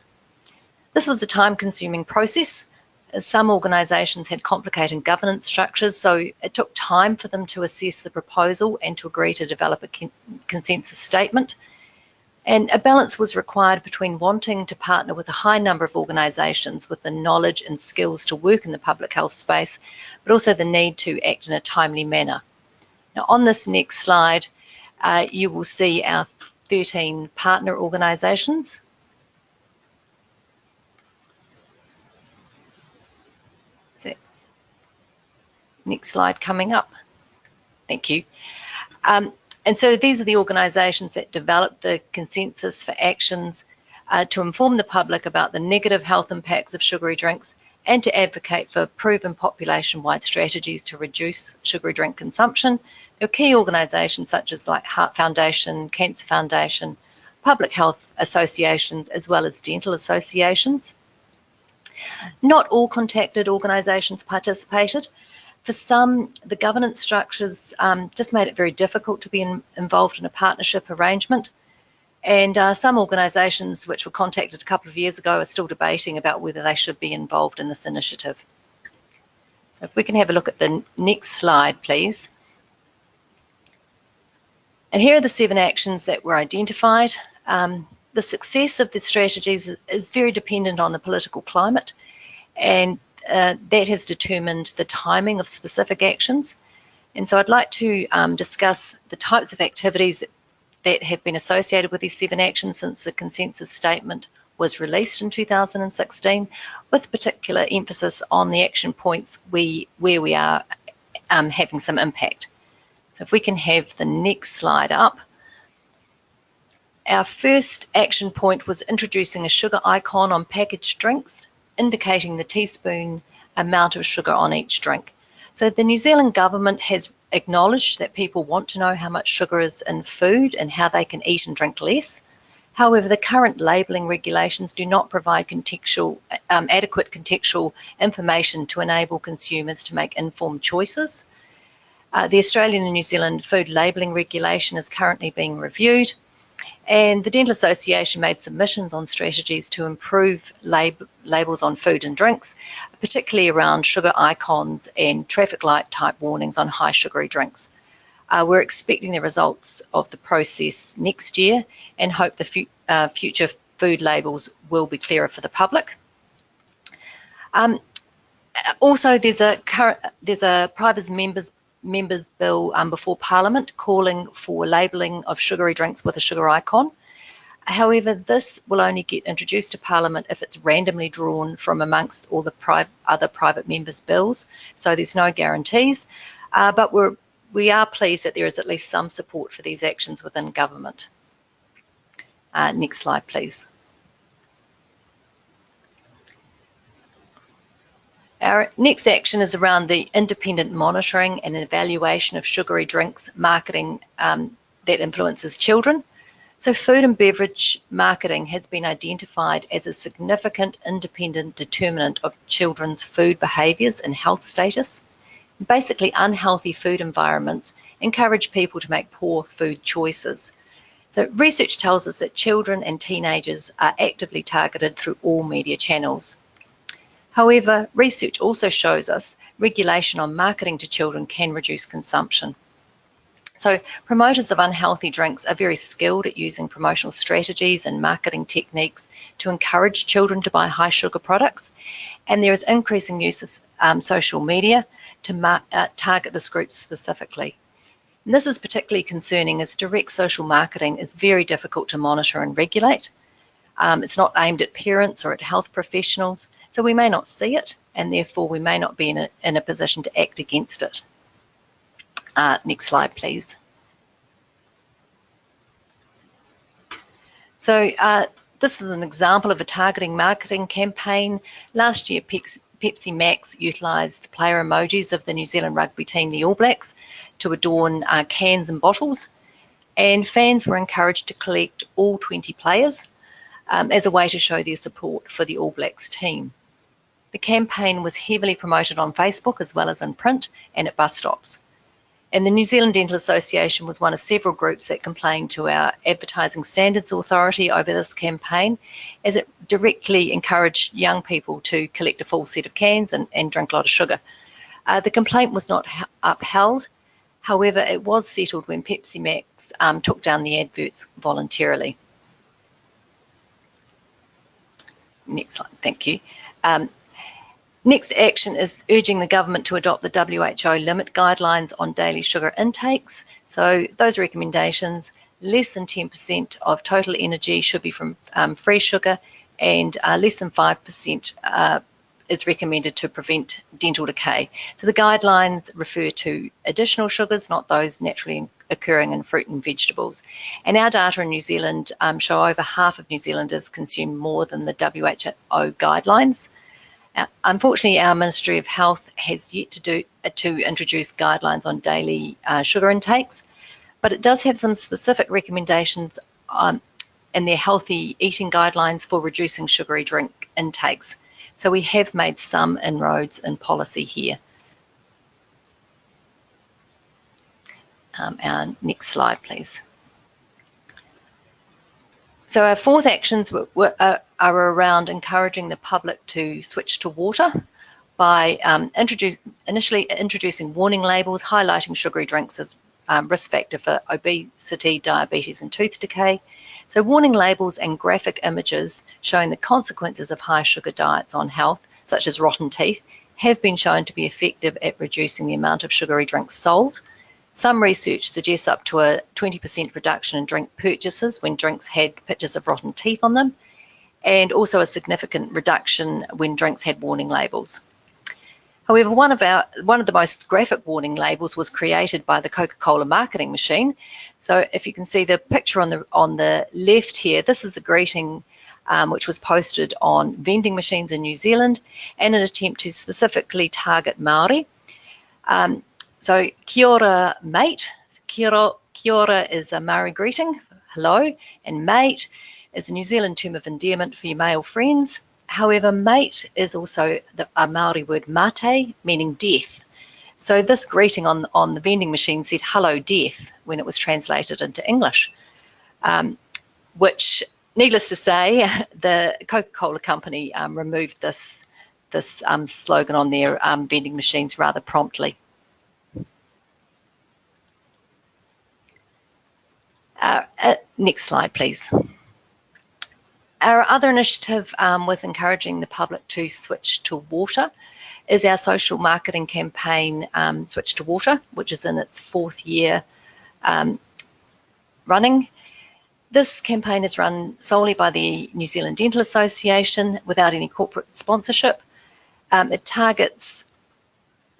This was a time-consuming process. Some organisations had complicated governance structures, so it took time for them to assess the proposal and to agree to develop a consensus statement. And a balance was required between wanting to partner with a high number of organisations with the knowledge and skills to work in the public health space, but also the need to act in a timely manner. Now, on this next slide, you will see our 13 partner organisations. So, next slide coming up. Thank you. And so these are the organisations that developed the consensus for actions to inform the public about the negative health impacts of sugary drinks and to advocate for proven population-wide strategies to reduce sugary drink consumption. There are key organisations such as like Heart Foundation, Cancer Foundation, public health associations, as well as dental associations. Not all contacted organisations participated. For some, the governance structures just made it very difficult to be involved in a partnership arrangement. And some organisations which were contacted a couple of years ago are still debating about whether they should be involved in this initiative. So if we can have a look at the next slide, please. And here are the 7 actions that were identified. The success of the strategies is very dependent on the political climate, and that has determined the timing of specific actions. And so I'd like to discuss the types of activities that have been associated with these 7 actions since the consensus statement was released in 2016, with particular emphasis on the action points where we are having some impact. So if we can have the next slide up. Our first action point was introducing a sugar icon on packaged drinks, indicating the teaspoon amount of sugar on each drink. So the New Zealand government has acknowledged that people want to know how much sugar is in food and how they can eat and drink less. However, the current labelling regulations do not provide adequate contextual information to enable consumers to make informed choices. The Australian and New Zealand food labelling regulation is currently being reviewed, and the Dental Association made submissions on strategies to improve labels on food and drinks, particularly around sugar icons and traffic light type warnings on high sugary drinks. We're expecting the results of the process next year and hope the future food labels will be clearer for the public. Also, there's a private members bill before Parliament calling for labelling of sugary drinks with a sugar icon. However, this will only get introduced to Parliament if it's randomly drawn from amongst all the other private members' bills, so there's no guarantees, but we are pleased that there is at least some support for these actions within government. Next slide, please. Our next action is around the independent monitoring and evaluation of sugary drinks marketing that influences children. So food and beverage marketing has been identified as a significant independent determinant of children's food behaviours and health status. Basically, unhealthy food environments encourage people to make poor food choices. So research tells us that children and teenagers are actively targeted through all media channels. However, research also shows us regulation on marketing to children can reduce consumption. So promoters of unhealthy drinks are very skilled at using promotional strategies and marketing techniques to encourage children to buy high sugar products, and there is increasing use of social media to target this group specifically. And this is particularly concerning as direct social marketing is very difficult to monitor and regulate. It's not aimed at parents or at health professionals, so we may not see it, and therefore we may not be in a position to act against it. Next slide, please. So this is an example of a targeting marketing campaign. Last year, Pepsi Max utilised the player emojis of the New Zealand rugby team, the All Blacks, to adorn cans and bottles, and fans were encouraged to collect all 20 players as a way to show their support for the All Blacks team. The campaign was heavily promoted on Facebook as well as in print and at bus stops. And the New Zealand Dental Association was one of several groups that complained to our Advertising Standards Authority over this campaign, as it directly encouraged young people to collect a full set of cans and drink a lot of sugar. The complaint was not upheld. However, it was settled when Pepsi Max took down the adverts voluntarily. Next slide, thank you. Next action is urging the government to adopt the WHO limit guidelines on daily sugar intakes. So those recommendations, less than 10% of total energy should be from fresh sugar, and less than 5% is recommended to prevent dental decay. So the guidelines refer to additional sugars, not those naturally occurring in fruit and vegetables. And our data in New Zealand show over half of New Zealanders consume more than the WHO guidelines. Unfortunately, our Ministry of Health has yet to introduce guidelines on daily sugar intakes, but it does have some specific recommendations in their healthy eating guidelines for reducing sugary drink intakes. So we have made some inroads in policy here. Our next slide, please. So our fourth actions are around encouraging the public to switch to water by initially introducing warning labels highlighting sugary drinks as risk factor for obesity, diabetes and tooth decay. So warning labels and graphic images showing the consequences of high sugar diets on health, such as rotten teeth, have been shown to be effective at reducing the amount of sugary drinks sold. Some research suggests up to a 20% reduction in drink purchases when drinks had pictures of rotten teeth on them, and also a significant reduction when drinks had warning labels. However, one of the most graphic warning labels was created by the Coca-Cola marketing machine. So if you can see the picture on the left here, this is a greeting which was posted on vending machines in New Zealand in an attempt to specifically target Māori. So kia ora mate, kia ora is a Māori greeting, hello, and mate is a New Zealand term of endearment for your male friends. However, mate is also a Māori word mate, meaning death. So this greeting on the vending machine said hello death when it was translated into English, which, needless to say, the Coca-Cola company removed this slogan on their vending machines rather promptly. Next slide, please. Our other initiative with encouraging the public to switch to water is our social marketing campaign, Switch to Water, which is in its fourth year running. This campaign is run solely by the New Zealand Dental Association without any corporate sponsorship. It targets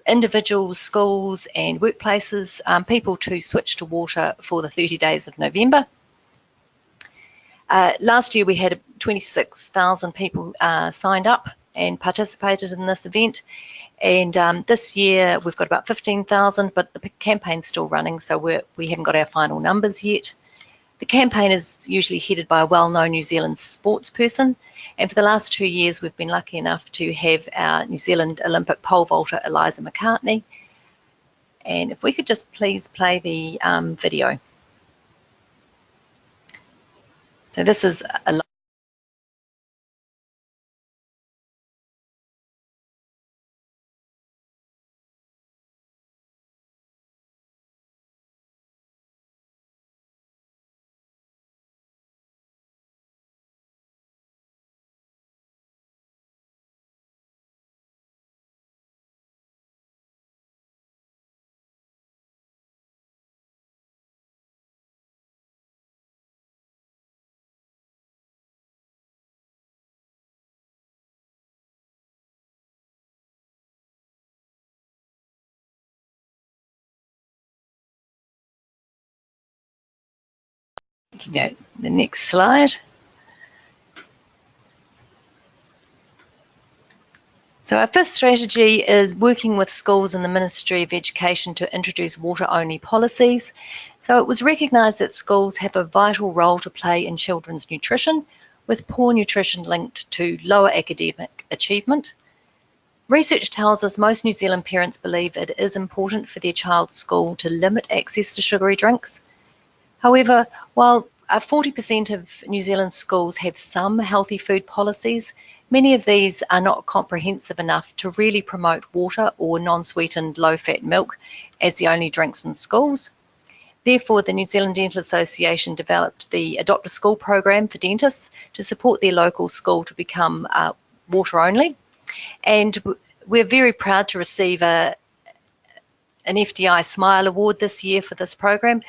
individuals, schools and workplaces, people to switch to water for the 30 days of November. Last year we had 26,000 people signed up and participated in this event, and this year we've got about 15,000, but the campaign's still running, so we haven't got our final numbers yet. The campaign is usually headed by a well-known New Zealand sports person, and for the last 2 years we've been lucky enough to have our New Zealand Olympic pole vaulter Eliza McCartney. And if we could just please play the video. So this is a the next slide. So our fifth strategy is working with schools and the Ministry of Education to introduce water-only policies. So it was recognised that schools have a vital role to play in children's nutrition, with poor nutrition linked to lower academic achievement. Research tells us most New Zealand parents believe it is important for their child's school to limit access to sugary drinks. However, while 40% of New Zealand schools have some healthy food policies, many of these are not comprehensive enough to really promote water or non-sweetened low-fat milk as the only drinks in schools. Therefore, the New Zealand Dental Association developed the Adopt a School program for dentists to support their local school to become water only. And we're very proud to receive an FDI Smile Award this year for this program.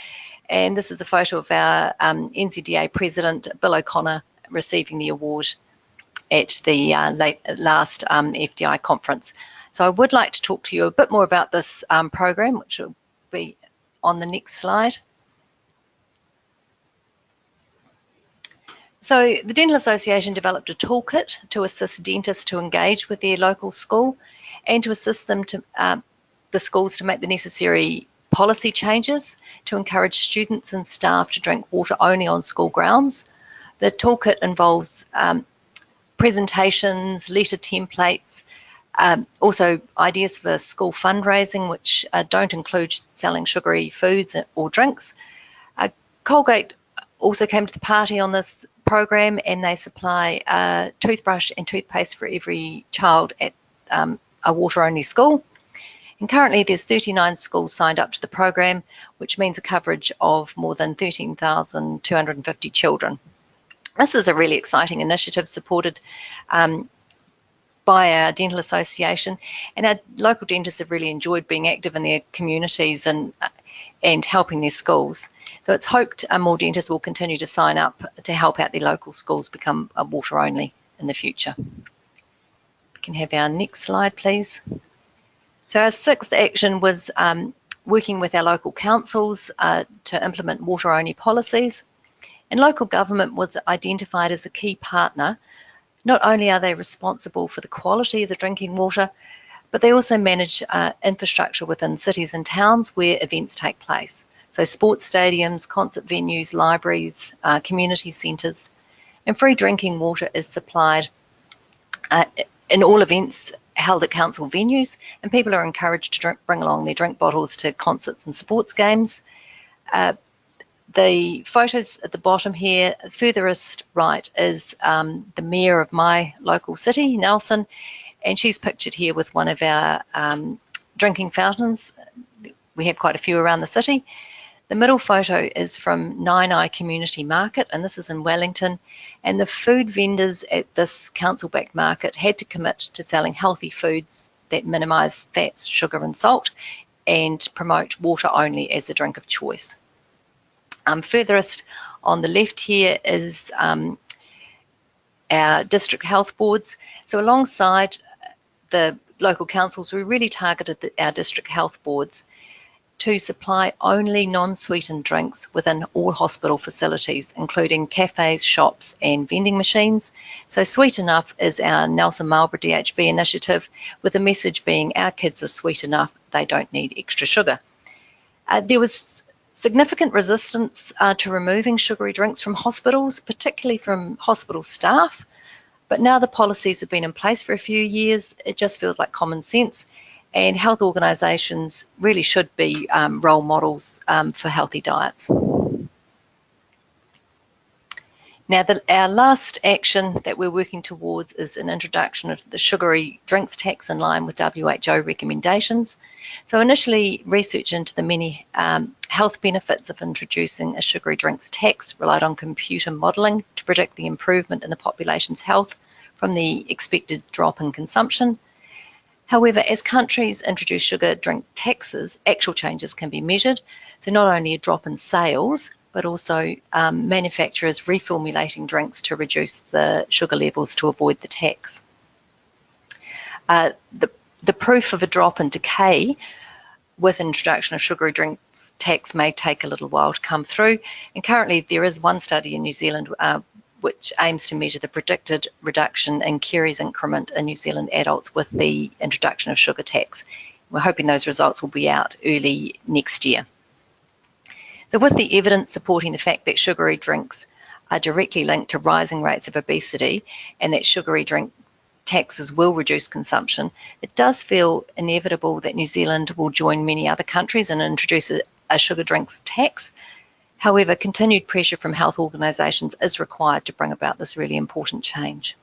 And this is a photo of our NCDA President, Bill O'Connor, receiving the award at the last FDI conference. So I would like to talk to you a bit more about this program, which will be on the next slide. So the Dental Association developed a toolkit to assist dentists to engage with their local school and to assist them to the schools to make the necessary policy changes to encourage students and staff to drink water only on school grounds. The toolkit involves presentations, letter templates, also ideas for school fundraising, which don't include selling sugary foods or drinks. Colgate also came to the party on this program, and they supply a toothbrush and toothpaste for every child at a water-only school. And currently there's 39 schools signed up to the program, which means a coverage of more than 13,250 children. This is a really exciting initiative supported by our dental association, and our local dentists have really enjoyed being active in their communities and helping their schools. So it's hoped more dentists will continue to sign up to help out their local schools become water only in the future. We can have our next slide, please. So our sixth action was working with our local councils to implement water only policies, and local government was identified as a key partner. Not only are they responsible for the quality of the drinking water, but they also manage infrastructure within cities and towns where events take place. So sports stadiums, concert venues, libraries, community centres, and free drinking water is supplied in all events held at council venues, and people are encouraged to bring along their drink bottles to concerts and sports games. The photos at the bottom here, furthest right, is the mayor of my local city, Nelson, and she's pictured here with one of our drinking fountains. We have quite a few around the city. The middle photo is from Nine Eye Community Market, and this is in Wellington, and the food vendors at this council-backed market had to commit to selling healthy foods that minimise fats, sugar and salt and promote water only as a drink of choice. Furthest on the left here is our district health boards. So alongside the local councils, we really targeted our district health boards to supply only non-sweetened drinks within all hospital facilities, including cafes, shops and vending machines. So Sweet Enough is our Nelson Marlborough DHB initiative, with the message being our kids are sweet enough, they don't need extra sugar. There was significant resistance to removing sugary drinks from hospitals, particularly from hospital staff. But now the policies have been in place for a few years, it just feels like common sense. And health organisations really should be role models for healthy diets. Now, our last action that we're working towards is an introduction of the sugary drinks tax in line with WHO recommendations. So initially, research into the many health benefits of introducing a sugary drinks tax relied on computer modelling to predict the improvement in the population's health from the expected drop in consumption. However, as countries introduce sugar drink taxes, actual changes can be measured. So not only a drop in sales, but also manufacturers reformulating drinks to reduce the sugar levels to avoid the tax. The proof of a drop in decay with introduction of sugary drinks tax may take a little while to come through. And currently there is one study in New Zealand which aims to measure the predicted reduction in caries increment in New Zealand adults with the introduction of sugar tax. We're hoping those results will be out early next year. So with the evidence supporting the fact that sugary drinks are directly linked to rising rates of obesity and that sugary drink taxes will reduce consumption, it does feel inevitable that New Zealand will join many other countries and introduce a sugar drinks tax. However, continued pressure from health organisations is required to bring about this really important change.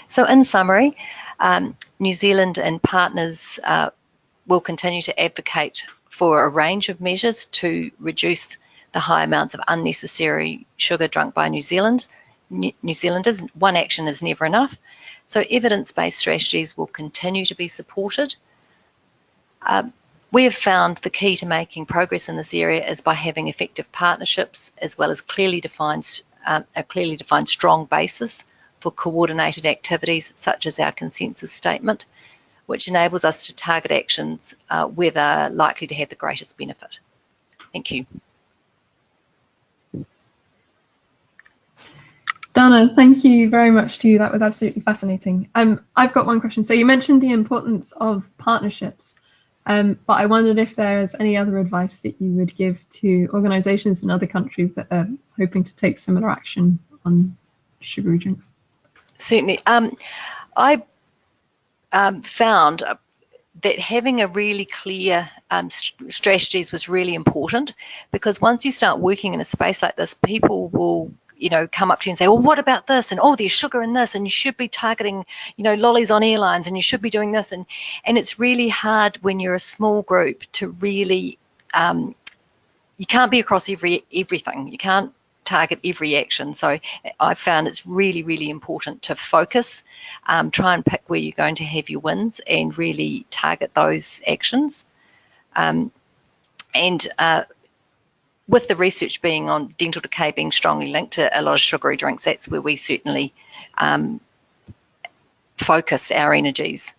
So in summary, New Zealand and partners will continue to advocate for a range of measures to reduce the high amounts of unnecessary sugar drunk by New Zealanders. One action is never enough. So evidence-based strategies will continue to be supported. We have found the key to making progress in this area is by having effective partnerships as well as a clearly defined strong basis for coordinated activities such as our consensus statement, which enables us to target actions where they're likely to have the greatest benefit. Thank you. Dana, thank you very much to you. That was absolutely fascinating. I've got one question. So you mentioned the importance of partnerships, but I wondered if there's any other advice that you would give to organisations in other countries that are hoping to take similar action on sugary drinks. Certainly. I found that having a really clear strategies was really important, because once you start working in a space like this, people will come up to you and say, well, what about this? And, oh, there's sugar in this, and you should be targeting, lollies on airlines, and you should be doing this. And it's really hard when you're a small group to really, you can't be across everything. You can't target every action. So I've found it's really, really important to focus, try and pick where you're going to have your wins and really target those actions. With the research being on dental decay being strongly linked to a lot of sugary drinks, that's where we certainly focus our energies.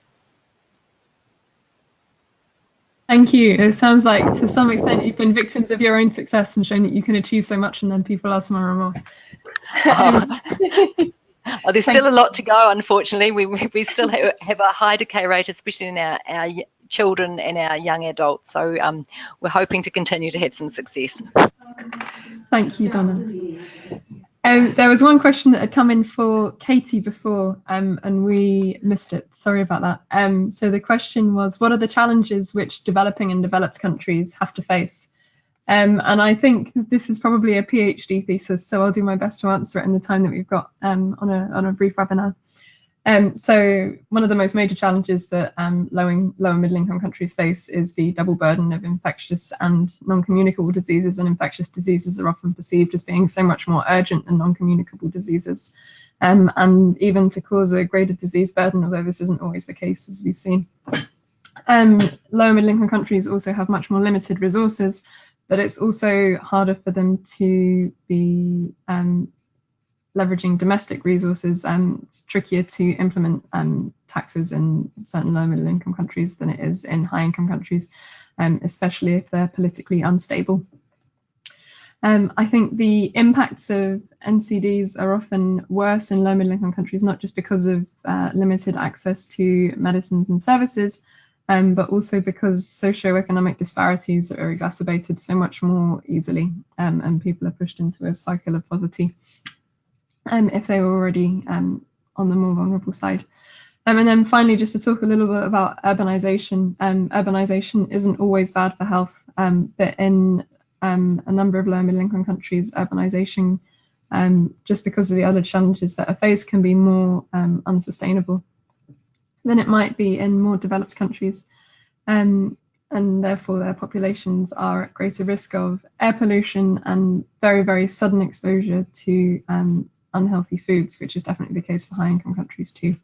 Thank you. It sounds like to some extent you've been victims of your own success and shown that you can achieve so much, and then people ask more and more. Oh, there's still a lot to go, unfortunately. We still have a high decay rate, especially in our children and our young adults. So we're hoping to continue to have some success. Thank you, Donna. There was one question that had come in for Katie before, and we missed it. Sorry about that. So the question was, what are the challenges which developing and developed countries have to face? And I think this is probably a PhD thesis, so I'll do my best to answer it in the time that we've got on a brief webinar. So one of the most major challenges that lower middle income countries face is the double burden of infectious and non-communicable diseases, and infectious diseases are often perceived as being so much more urgent than non-communicable diseases, and even to cause a greater disease burden, although this isn't always the case, as we've seen. Lower middle income countries also have much more limited resources, but it's also harder for them to be leveraging domestic resources, and it's trickier to implement taxes in certain low middle income countries than it is in high income countries, especially if they're politically unstable. I think the impacts of NCDs are often worse in low middle income countries, not just because of limited access to medicines and services, but also because socioeconomic disparities are exacerbated so much more easily, and people are pushed into a cycle of poverty if they were already on the more vulnerable side. And then finally, just to talk a little bit about urbanisation. Urbanisation isn't always bad for health, but in a number of low middle income countries, urbanisation, just because of the other challenges that are faced, can be more unsustainable than it might be in more developed countries. And therefore their populations are at greater risk of air pollution and very, very sudden exposure to unhealthy foods, which is definitely the case for high income countries too.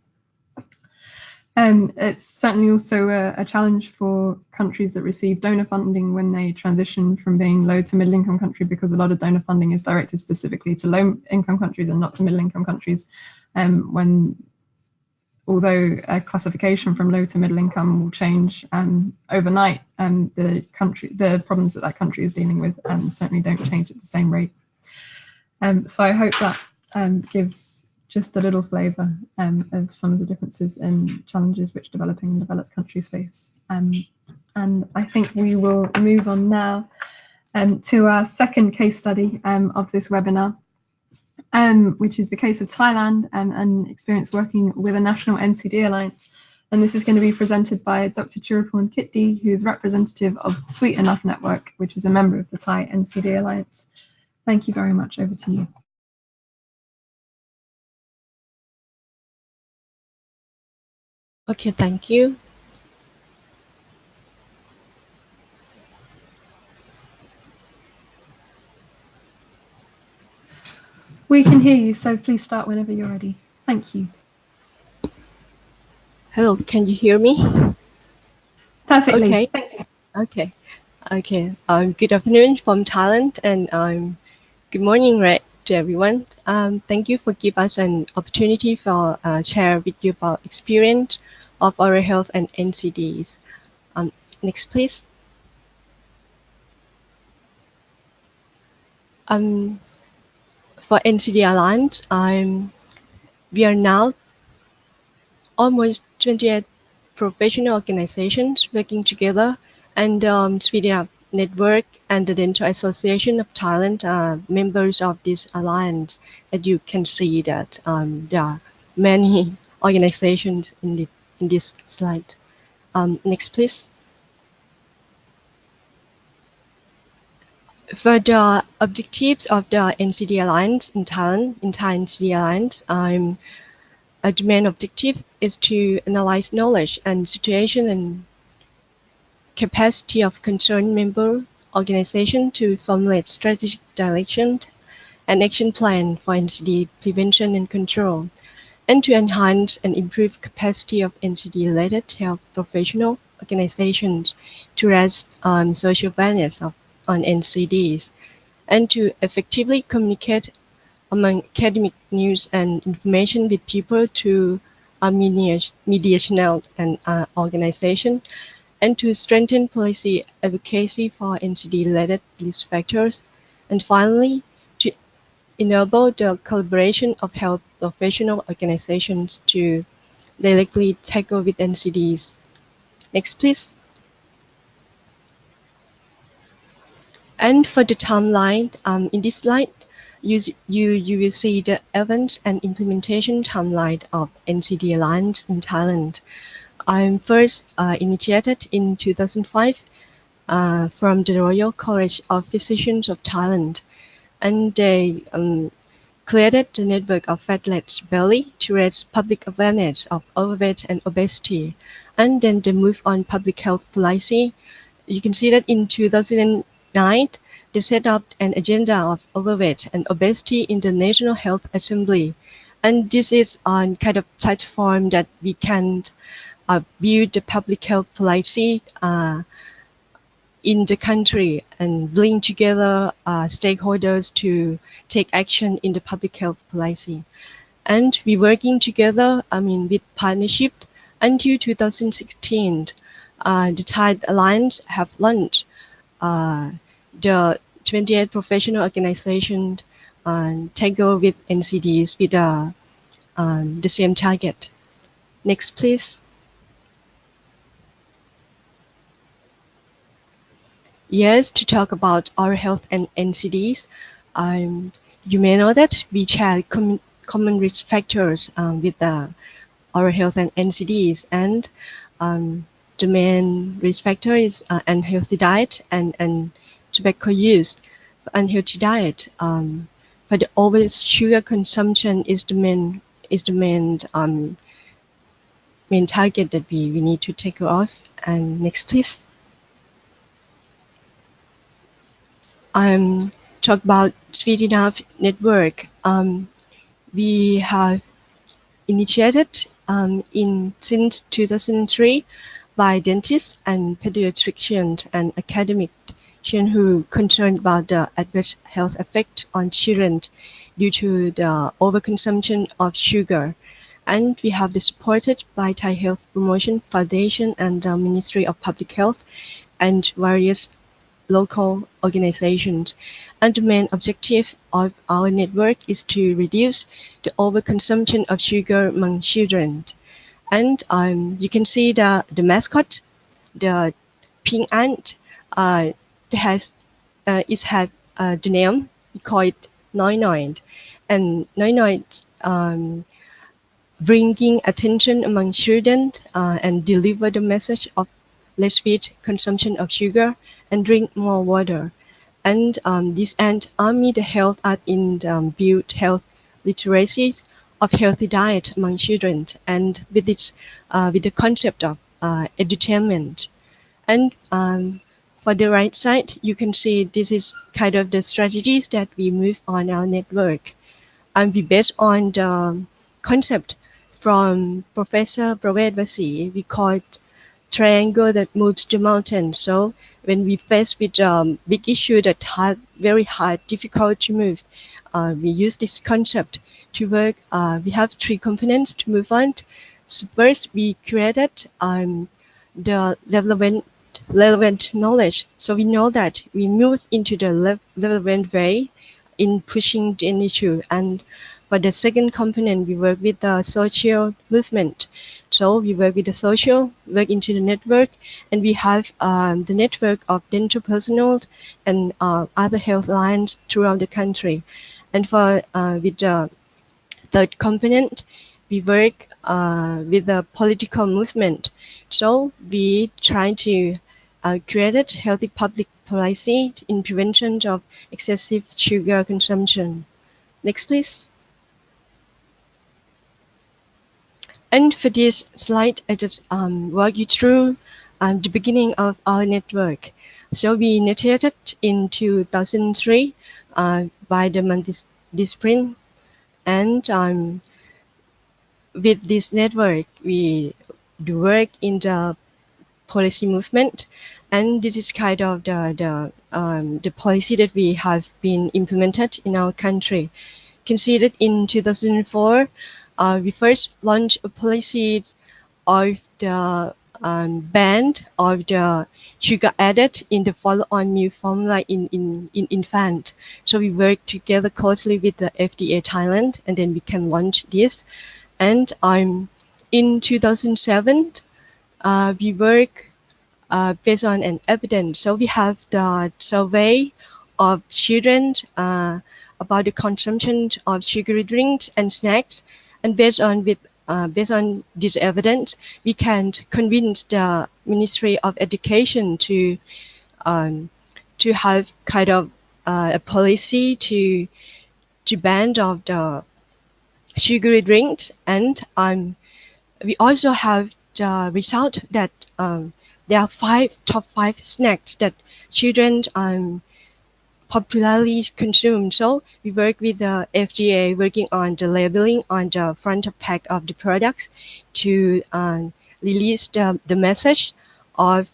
It's certainly also a challenge for countries that receive donor funding when they transition from being low to middle income country, because a lot of donor funding is directed specifically to low income countries and not to middle income countries, although a classification from low to middle income will change overnight, the problems that country is dealing with certainly don't change at the same rate. So I hope that gives just a little flavour of some of the differences in challenges which developing and developed countries face. And I think we will move on now to our second case study of this webinar. which is the case of Thailand and experience working with a national NCD alliance. And this is going to be presented by Dr. Chiraporn Kitty, who is representative of Sweet Enough Network, which is a member of the Thai NCD alliance. Thank you very much. Over to you. Okay, thank you. We can hear you, so please start whenever you're ready. Thank you. Hello, can you hear me? Perfectly. Okay. Thank you. Okay. Okay. Good afternoon from Thailand, and good morning, right, to everyone. Thank you for giving us an opportunity for share with you about experience of oral health and NCDs. Next, please. For NCD Alliance, we are now almost 28 professional organizations working together, and Sweet Enough Network and the Dental Association of Thailand are members of this alliance. As you can see that there are many organizations in this slide. Next, please. For the objectives of the NCD Alliance in Thailand, in Thai NCD Alliance, the main objective is to analyze knowledge and situation and capacity of concerned member organization to formulate strategic direction and action plan for NCD prevention and control, and to enhance and improve capacity of NCD-related health professional organizations to raise social awareness on NCDs, and to effectively communicate among academic news and information with people to a mediational and organization, and to strengthen policy advocacy for NCD-related risk factors, and finally, to enable the collaboration of health professional organizations to directly tackle with NCDs. Next, please. And for the timeline, in this slide, you will see the events and implementation timeline of NCD Alliance in Thailand. I'm first initiated in 2005 from the Royal College of Physicians of Thailand, and they created the network of Fatless Belly to raise public awareness of overweight and obesity, and then they moved on public health policy. You can see that in 2009, they set up an agenda of overweight and obesity in the National Health Assembly, and this is on kind of platform that we can build the public health policy in the country and bring together stakeholders to take action in the public health policy. And we working together, with partnership until 2016. The Thai Alliance have launched the 28 professional organizations tackle with NCDs with the same target. Next, please. Yes, to talk about oral health and NCDs, you may know that we share common risk factors with the oral health and NCDs, and the main risk factor is unhealthy diet and tobacco use. For unhealthy diet, for the over sugar consumption is the main target that we need to take care of. And next, please. Talk about Sweet Enough Network. We have initiated since 2003 by dentists and pediatricians and academics who concerned about the adverse health effect on children due to the overconsumption of sugar. And we have supported by Thai Health Promotion Foundation and the Ministry of Public Health and various local organizations. And the main objective of our network is to reduce the overconsumption of sugar among children. And you can see the mascot, the pink ant. It has the name. We call it Noi Noi. and Noi bringing attention among children and deliver the message of less feed consumption of sugar and drink more water. And this end army the health art in build health literacy of healthy diet among children, and with its with the concept of edutainment. And for the right side, you can see this is kind of the strategies that we move on our network. And we based on the concept from Professor Praved Vasi, we call it triangle that moves the mountain. So when we face with big issue that very hard, difficult to move, we use this concept to work. We have three components to move on. So first, we created the relevant knowledge. So we know that we move into the relevant way in pushing the issue. And for the second component, we work with the social movement. So we work with the social, work into the network, and we have the network of dental personnel and other health lines throughout the country. And for with the third component, we work with the political movement. So we try to create healthy public policy in prevention of excessive sugar consumption. Next, please. And for this slide, I just walk you through the beginning of our network. So we initiated in 2003 by the multidiscipline, and with this network, we do work in the policy movement, and this is kind of the policy that we have been implemented in our country. Considered in 2004, we first launched a policy of the ban of the sugar added in the follow-on milk formula in infant. So we work together closely with the FDA Thailand, and then we can launch this. And in 2007, we work based on an evidence. So we have the survey of children about the consumption of sugary drinks and snacks, and based on this evidence, we can convince the Ministry of Education to have kind of a policy to ban of the sugary drinks. And we also have the result that there are top five snacks that children popularly consume. So we work with the FDA, working on the labeling on the front pack of the products to release the message of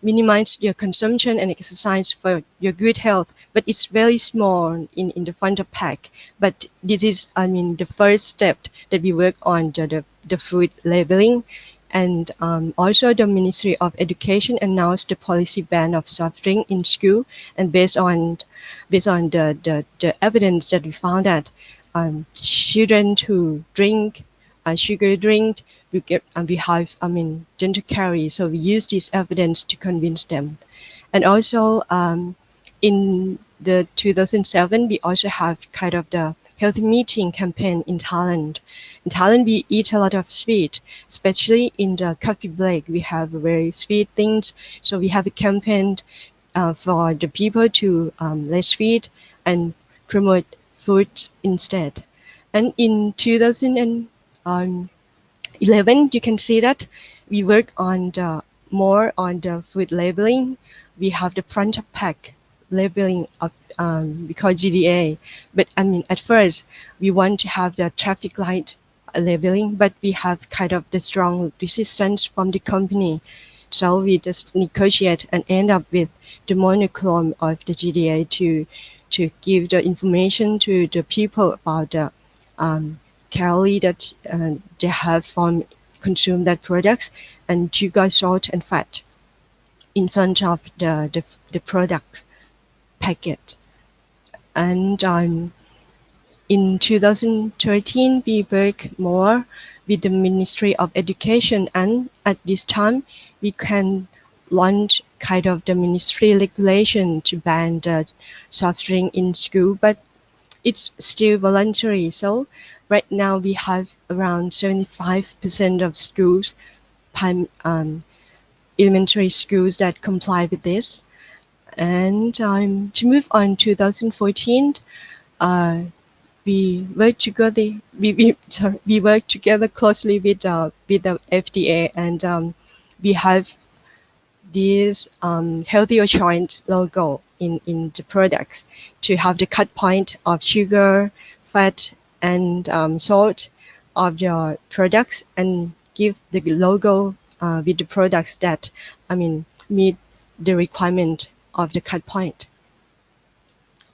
minimize your consumption and exercise for your good health. But it's very small in the front pack. But this is, the first step that we work on the food labeling. And also the Ministry of Education announced the policy ban of soft drink in school, and based on the evidence that we found that children who drink sugar drink we have dental caries. So we use this evidence to convince them. And also in the 2007, we also have kind of the healthy meeting campaign in Thailand. In Thailand, we eat a lot of sweet, especially in the coffee break. We have very sweet things. So we have a campaign for the people to less sweet and promote food instead. And in 2011, you can see that we work on more on the food labeling. We have the front pack labeling of we call GDA, but at first we want to have the traffic light labeling, but we have kind of the strong resistance from the company, so we just negotiate and end up with the monochrome of the GDA to give the information to the people about the calorie that they have from consume that products, and sugar, salt, and fat in front of the product packet. And in 2013, we work more with the Ministry of Education, and at this time, we can launch kind of the ministry regulation to ban the soft drink in school. But it's still voluntary. So right now we have around 75% of schools, elementary schools that comply with this. And to move on, 2014, we work together. We work together closely with the FDA, and we have this healthier choice logo in the products to have the cut point of sugar, fat, and salt of your products, and give the logo with the products that meet the requirement of the cut point.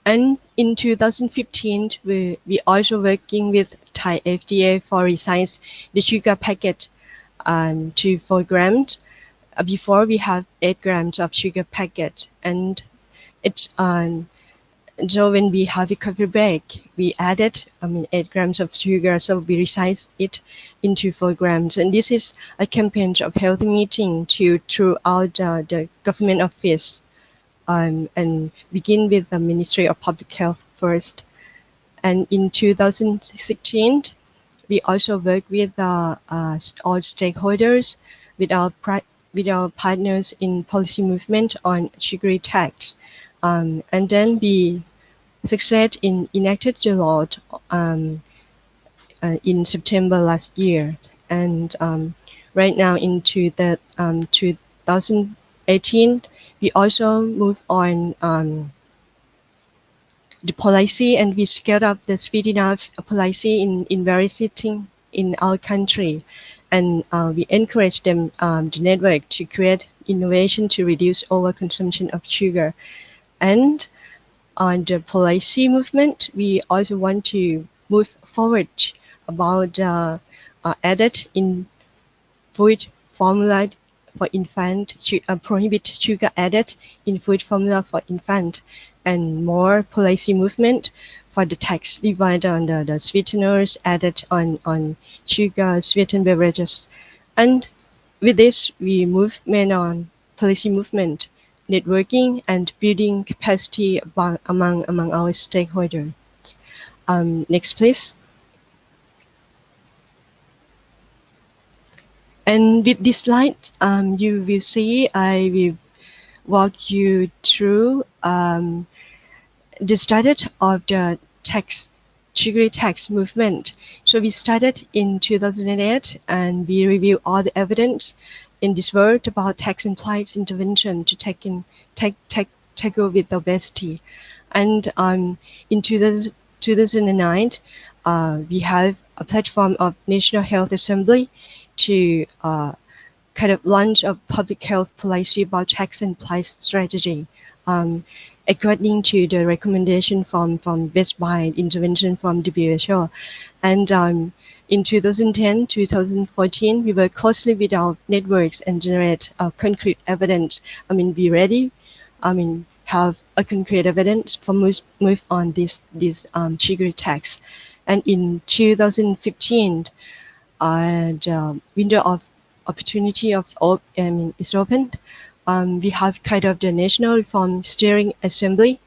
And in 2015, we also working with Thai FDA for resize the sugar packet to 4 grams. Before we have 8 grams of sugar packet, and it's so when we have a coffee break, we added 8 grams of sugar, so we resize it into 4 grams. And this is a campaign of healthy meeting throughout the government office, and begin with the Ministry of Public Health first. And in 2016, we also work with all stakeholders, with our partners in policy movement on sugary tax. And then we succeed in enacted the law in September last year. And right now into the 2018, we also move on the policy, and we scaled up the speed enough policy in various cities in our country. And we encourage them, the network, to create innovation to reduce overconsumption of sugar. And on the policy movement, we also want to move forward about added in food formula for infant, prohibit sugar added in food formula for infant, and more policy movement for the tax divider on the sweeteners added on sugar sweetened beverages. And with this, we movement on policy movement, networking, and building capacity among our stakeholders. Next, please. And with this slide, you will see I will walk you through the start of the sugary tax movement. So we started in 2008, and we review all the evidence in this world about tax and price intervention to tackle with obesity. And in 2009, we have a platform of National Health Assembly to kind of launch a public health policy about tax and price strategy, according to the recommendation from Best Buy intervention from WHO. And in 2010-2014, we work closely with our networks and generate concrete evidence. We ready. Have a concrete evidence for move on this sugary tax. And in 2015, the window of opportunity is opened. We have kind of the National Reform Steering Assembly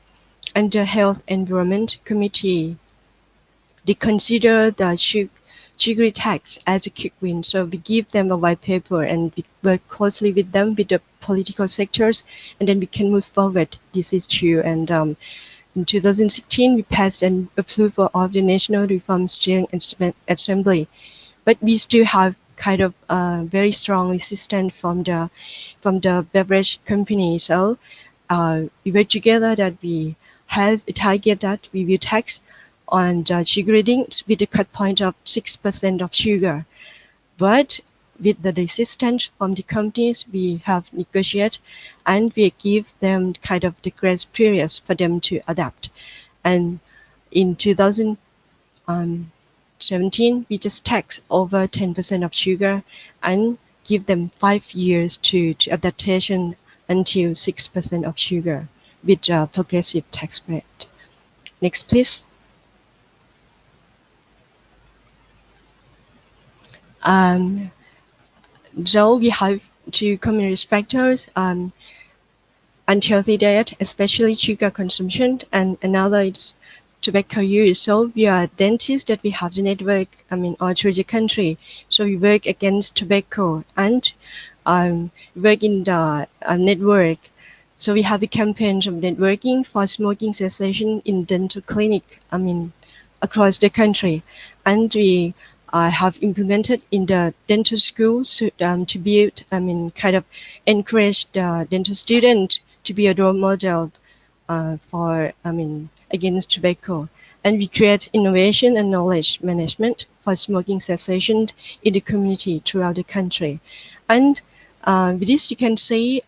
and the Health Environment Committee. They consider the sugary tax as a quick win, so we give them a white paper and we work closely with them, with the political sectors, and then we can move forward this issue. And in 2016, we passed an approval of the National Reform Steering Assembly, but we still have kind of very strong resistance from the beverage company. So we work together that we have a target that we will tax on the sugar drinks with a cut point of 6% of sugar. But with the resistance from the companies, we have negotiated and we give them kind of the grace periods for them to adapt. And in 2017, we just tax over 10% of sugar and give them 5 years to adaptation until 6% of sugar with a progressive tax rate. Next, please. So we have two common risk factors, unhealthy diet, especially sugar consumption, and another is tobacco use. So we are dentists that we have the network, all through the country. So we work against tobacco and work in the network. So we have a campaign of networking for smoking cessation in dental clinic, across the country. And we have implemented in the dental schools to build, kind of encourage the dental student to be a role model for, against tobacco. And we create innovation and knowledge management for smoking cessation in the community throughout the country. And with this, you can see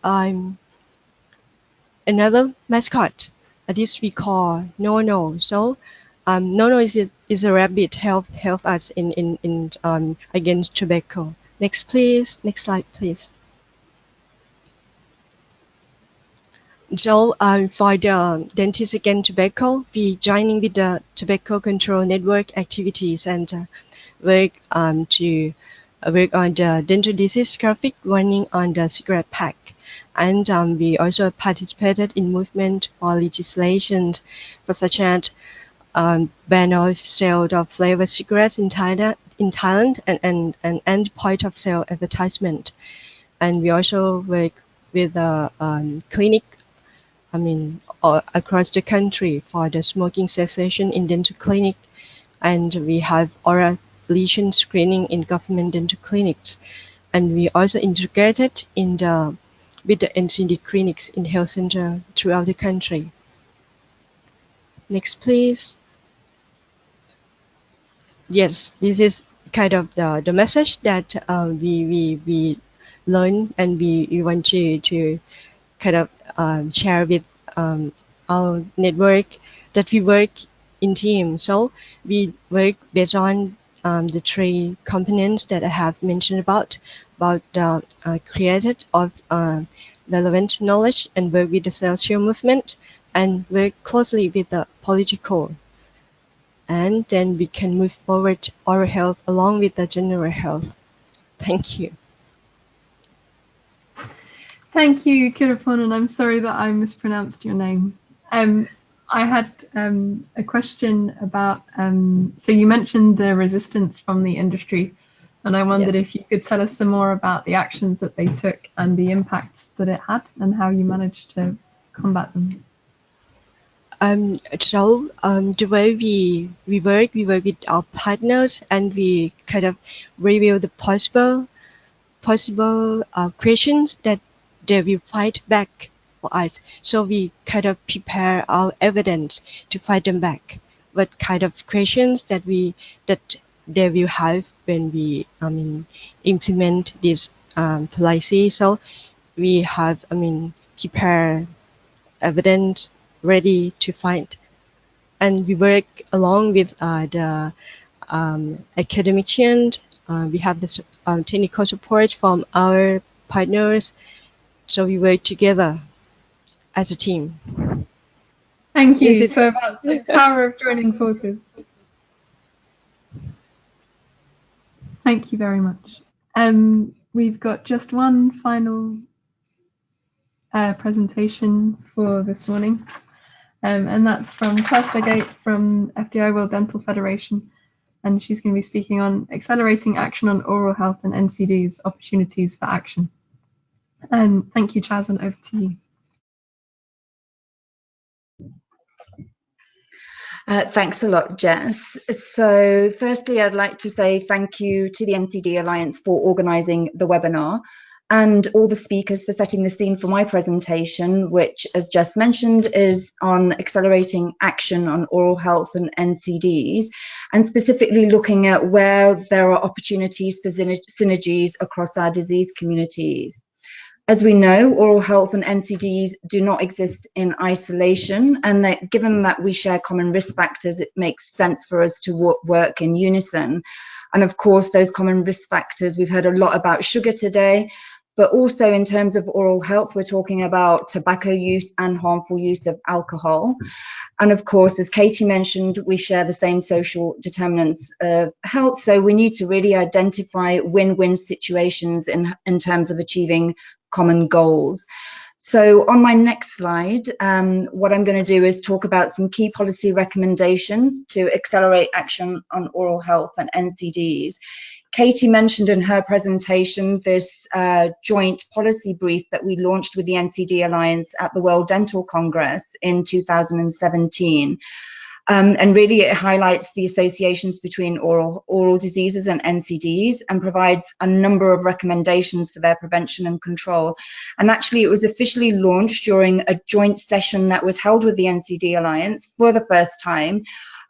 another mascot. This we call No. So No is a rabbit help us in against tobacco. Next, please. Next slide, please. So for the Dentists Against Tobacco, we joining with the Tobacco Control Network activities and work to work on the dental disease traffic warning on the cigarette pack. And we also participated in movement for legislation for such as ban of sale of flavored cigarettes in Thailand and end point of sale advertisement. And we also work with a clinic across the country for the smoking cessation in dental clinic, and we have oral lesion screening in government dental clinics, and we also integrated with the NCD clinics in health center throughout the country. Next, please. Yes, this is kind of the message that we learn and we want to kind of share with our network that we work in team. So we work based on the three components that I have mentioned about the created of relevant knowledge, and work with the social movement, and work closely with the political. And then we can move forward oral health along with the general health. Thank you. Thank you, Kirapon, and I'm sorry that I mispronounced your name. I had a question about, so you mentioned the resistance from the industry, and I wondered if you could tell us some more about the actions that they took and the impacts that it had and how you managed to combat them. So the way we work with our partners, and we kind of review the possible questions that they will fight back for us. So we kind of prepare our evidence to fight them back. What kind of questions that they will have when we implement this policy. So we have prepare evidence ready to fight, and we work along with the academicians. We have the technical support from our partners, so we work together as a team. Thank you. So about the power of joining forces. Thank you very much. We've got just one final presentation for this morning, and that's from Claire Gate from FDI World Dental Federation, and she's going to be speaking on accelerating action on oral health and NCDs, opportunities for action. Thank you, Chaz, and over to you. Thanks a lot, Jess. So firstly, I'd like to say thank you to the NCD Alliance for organising the webinar, and all the speakers for setting the scene for my presentation, which, as Jess mentioned, is on accelerating action on oral health and NCDs, and specifically looking at where there are opportunities for synergies across our disease communities. As we know, oral health and NCDs do not exist in isolation, and that given that we share common risk factors, it makes sense for us to work in unison. And of course, those common risk factors, we've heard a lot about sugar today, but also in terms of oral health, we're talking about tobacco use and harmful use of alcohol. And of course, as Katie mentioned, we share the same social determinants of health, so we need to really identify win-win situations in terms of achieving common goals. So on my next slide, what I'm going to do is talk about some key policy recommendations to accelerate action on oral health and NCDs. Katie mentioned in her presentation this joint policy brief that we launched with the NCD Alliance at the World Dental Congress in 2017. And really it highlights the associations between oral diseases and NCDs and provides a number of recommendations for their prevention and control. And actually it was officially launched during a joint session that was held with the NCD Alliance for the first time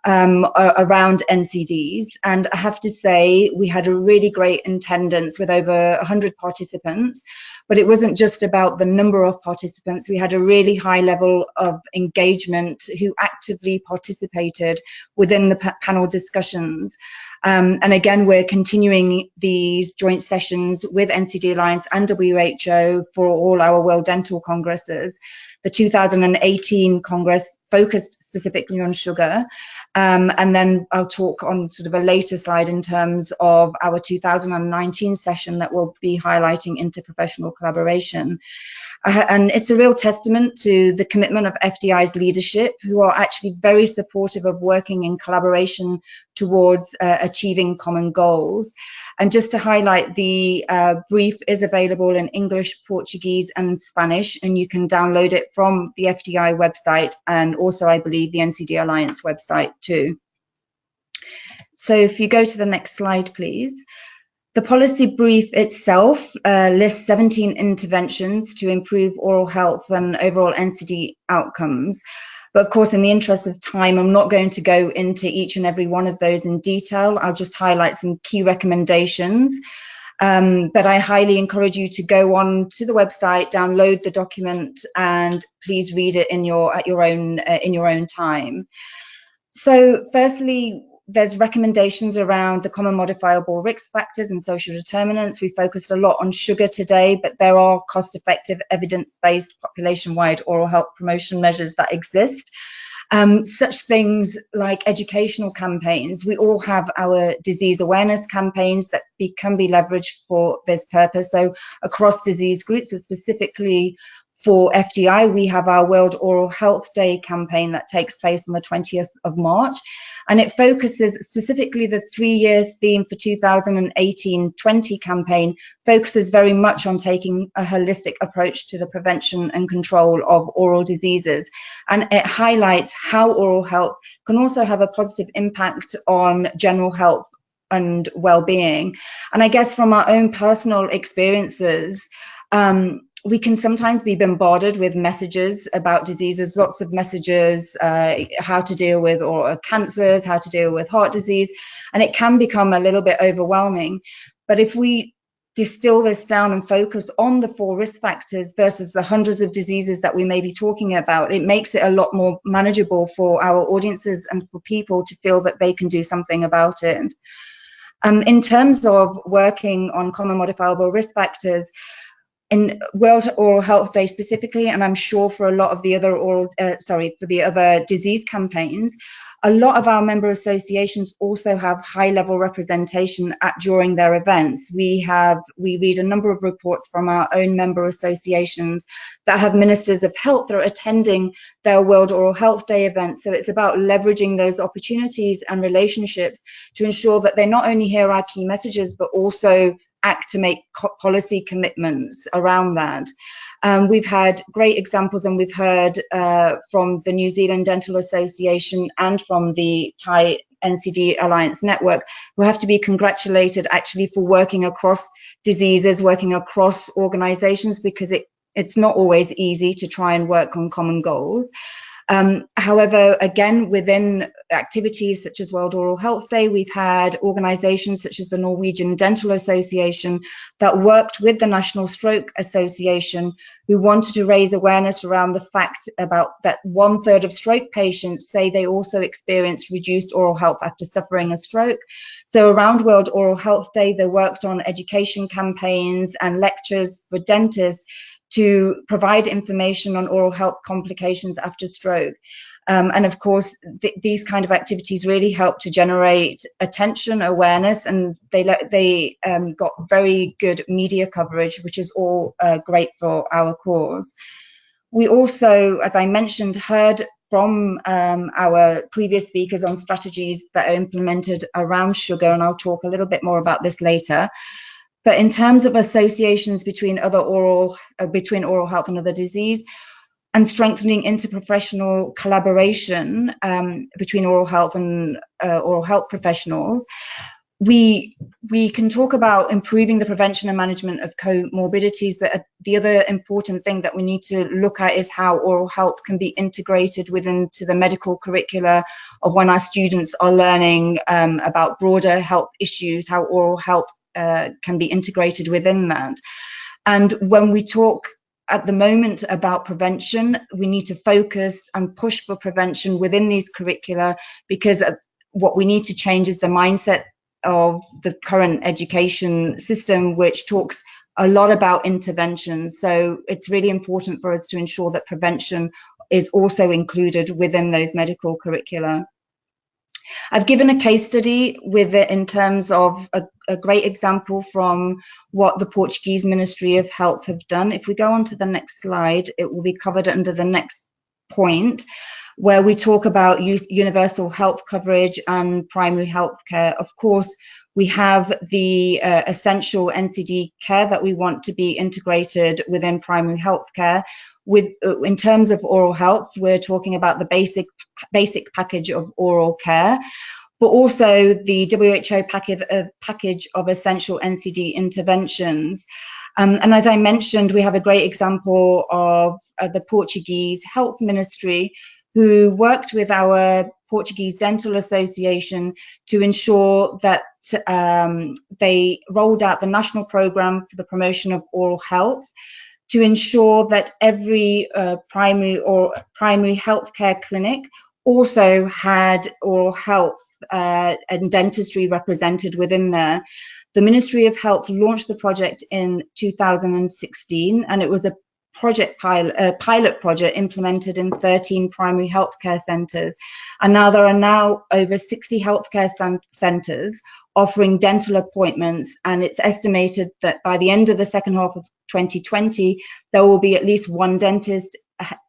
around NCDs. And I have to say we had a really great attendance with over 100 participants. But it wasn't just about the number of participants. We had a really high level of engagement who actively participated within the panel discussions. And again, we're continuing these joint sessions with NCD Alliance and WHO for all our World Dental Congresses. The 2018 Congress focused specifically on sugar. And then I'll talk on sort of a later slide in terms of our 2019 session that will be highlighting interprofessional collaboration. And it's a real testament to the commitment of FDI's leadership, who are actually very supportive of working in collaboration towards achieving common goals. And just to highlight, the brief is available in English, Portuguese and Spanish, and you can download it from the FDI website and also, I believe, the NCD Alliance website too. So if you go to the next slide, please. The policy brief itself lists 17 interventions to improve oral health and overall NCD outcomes. But of course, in the interest of time, I'm not going to go into each and every one of those in detail. I'll just highlight some key recommendations. But I highly encourage you to go on to the website, download the document, and please read it in your own time. So firstly, there's recommendations around the common modifiable risk factors and social determinants. We focused a lot on sugar today, but there are cost-effective, evidence-based, population-wide oral health promotion measures that exist. Such things like educational campaigns. We all have our disease awareness campaigns that can be leveraged for this purpose. So across disease groups, but specifically for FDI, we have our World Oral Health Day campaign that takes place on the 20th of March. And it focuses specifically, the 3-year theme for 2018-20 campaign focuses very much on taking a holistic approach to the prevention and control of oral diseases. And it highlights how oral health can also have a positive impact on general health and well-being. And I guess from our own personal experiences, we can sometimes be bombarded with messages about diseases, lots of messages, how to deal with or cancers, how to deal with heart disease, and it can become a little bit overwhelming. But if we distill this down and focus on the 4 risk factors versus the hundreds of diseases that we may be talking about, it makes it a lot more manageable for our audiences and for people to feel that they can do something about it. In terms of working on common modifiable risk factors, in World Oral Health Day specifically, and I'm sure for a lot of the other for the other disease campaigns, a lot of our member associations also have high-level representation during their events. We read a number of reports from our own member associations that have ministers of health that are attending their World Oral Health Day events. So it's about leveraging those opportunities and relationships to ensure that they not only hear our key messages, but also act to make policy commitments around that. We've had great examples, and we've heard from the New Zealand Dental Association and from the Thai NCD Alliance Network, who have to be congratulated actually for working across diseases, working across organizations, because it's not always easy to try and work on common goals. However, again, within activities such as World Oral Health Day, we've had organisations such as the Norwegian Dental Association that worked with the National Stroke Association, who wanted to raise awareness around the fact about that 1/3 of stroke patients say they also experience reduced oral health after suffering a stroke. So around World Oral Health Day, they worked on education campaigns and lectures for dentists to provide information on oral health complications after stroke. And of course, these kind of activities really help to generate attention, awareness, and they got very good media coverage, which is all great for our cause. We also, as I mentioned, heard from our previous speakers on strategies that are implemented around sugar, and I'll talk a little bit more about this later. But in terms of associations between oral health and other disease, and strengthening interprofessional collaboration between oral health and oral health professionals, we can talk about improving the prevention and management of comorbidities, but the other important thing that we need to look at is how oral health can be integrated into the medical curricula of when our students are learning about broader health issues, how oral health can be integrated within that. And when we talk at the moment about prevention, we need to focus and push for prevention within these curricula, because what we need to change is the mindset of the current education system, which talks a lot about intervention. So it's really important for us to ensure that prevention is also included within those medical curricula. I've given a case study with it in terms of a great example from what the Portuguese Ministry of Health have done. If we go on to the next slide, it will be covered under the next point, where we talk about universal health coverage and primary health care. Of course, we have the essential NCD care that we want to be integrated within primary health care. In terms of oral health, we're talking about the basic package of oral care, but also the WHO package of essential NCD interventions. And as I mentioned, we have a great example of the Portuguese Health Ministry, who worked with our Portuguese Dental Association to ensure that they rolled out the national programme for the promotion of oral health, to ensure that every primary healthcare clinic also had oral health and dentistry represented within there. The Ministry of Health launched the project in 2016, and it was a pilot project implemented in 13 primary healthcare centres. And now there are over 60 healthcare centres offering dental appointments, and it's estimated that by the end of the second half of 2020, there will be at least one dentist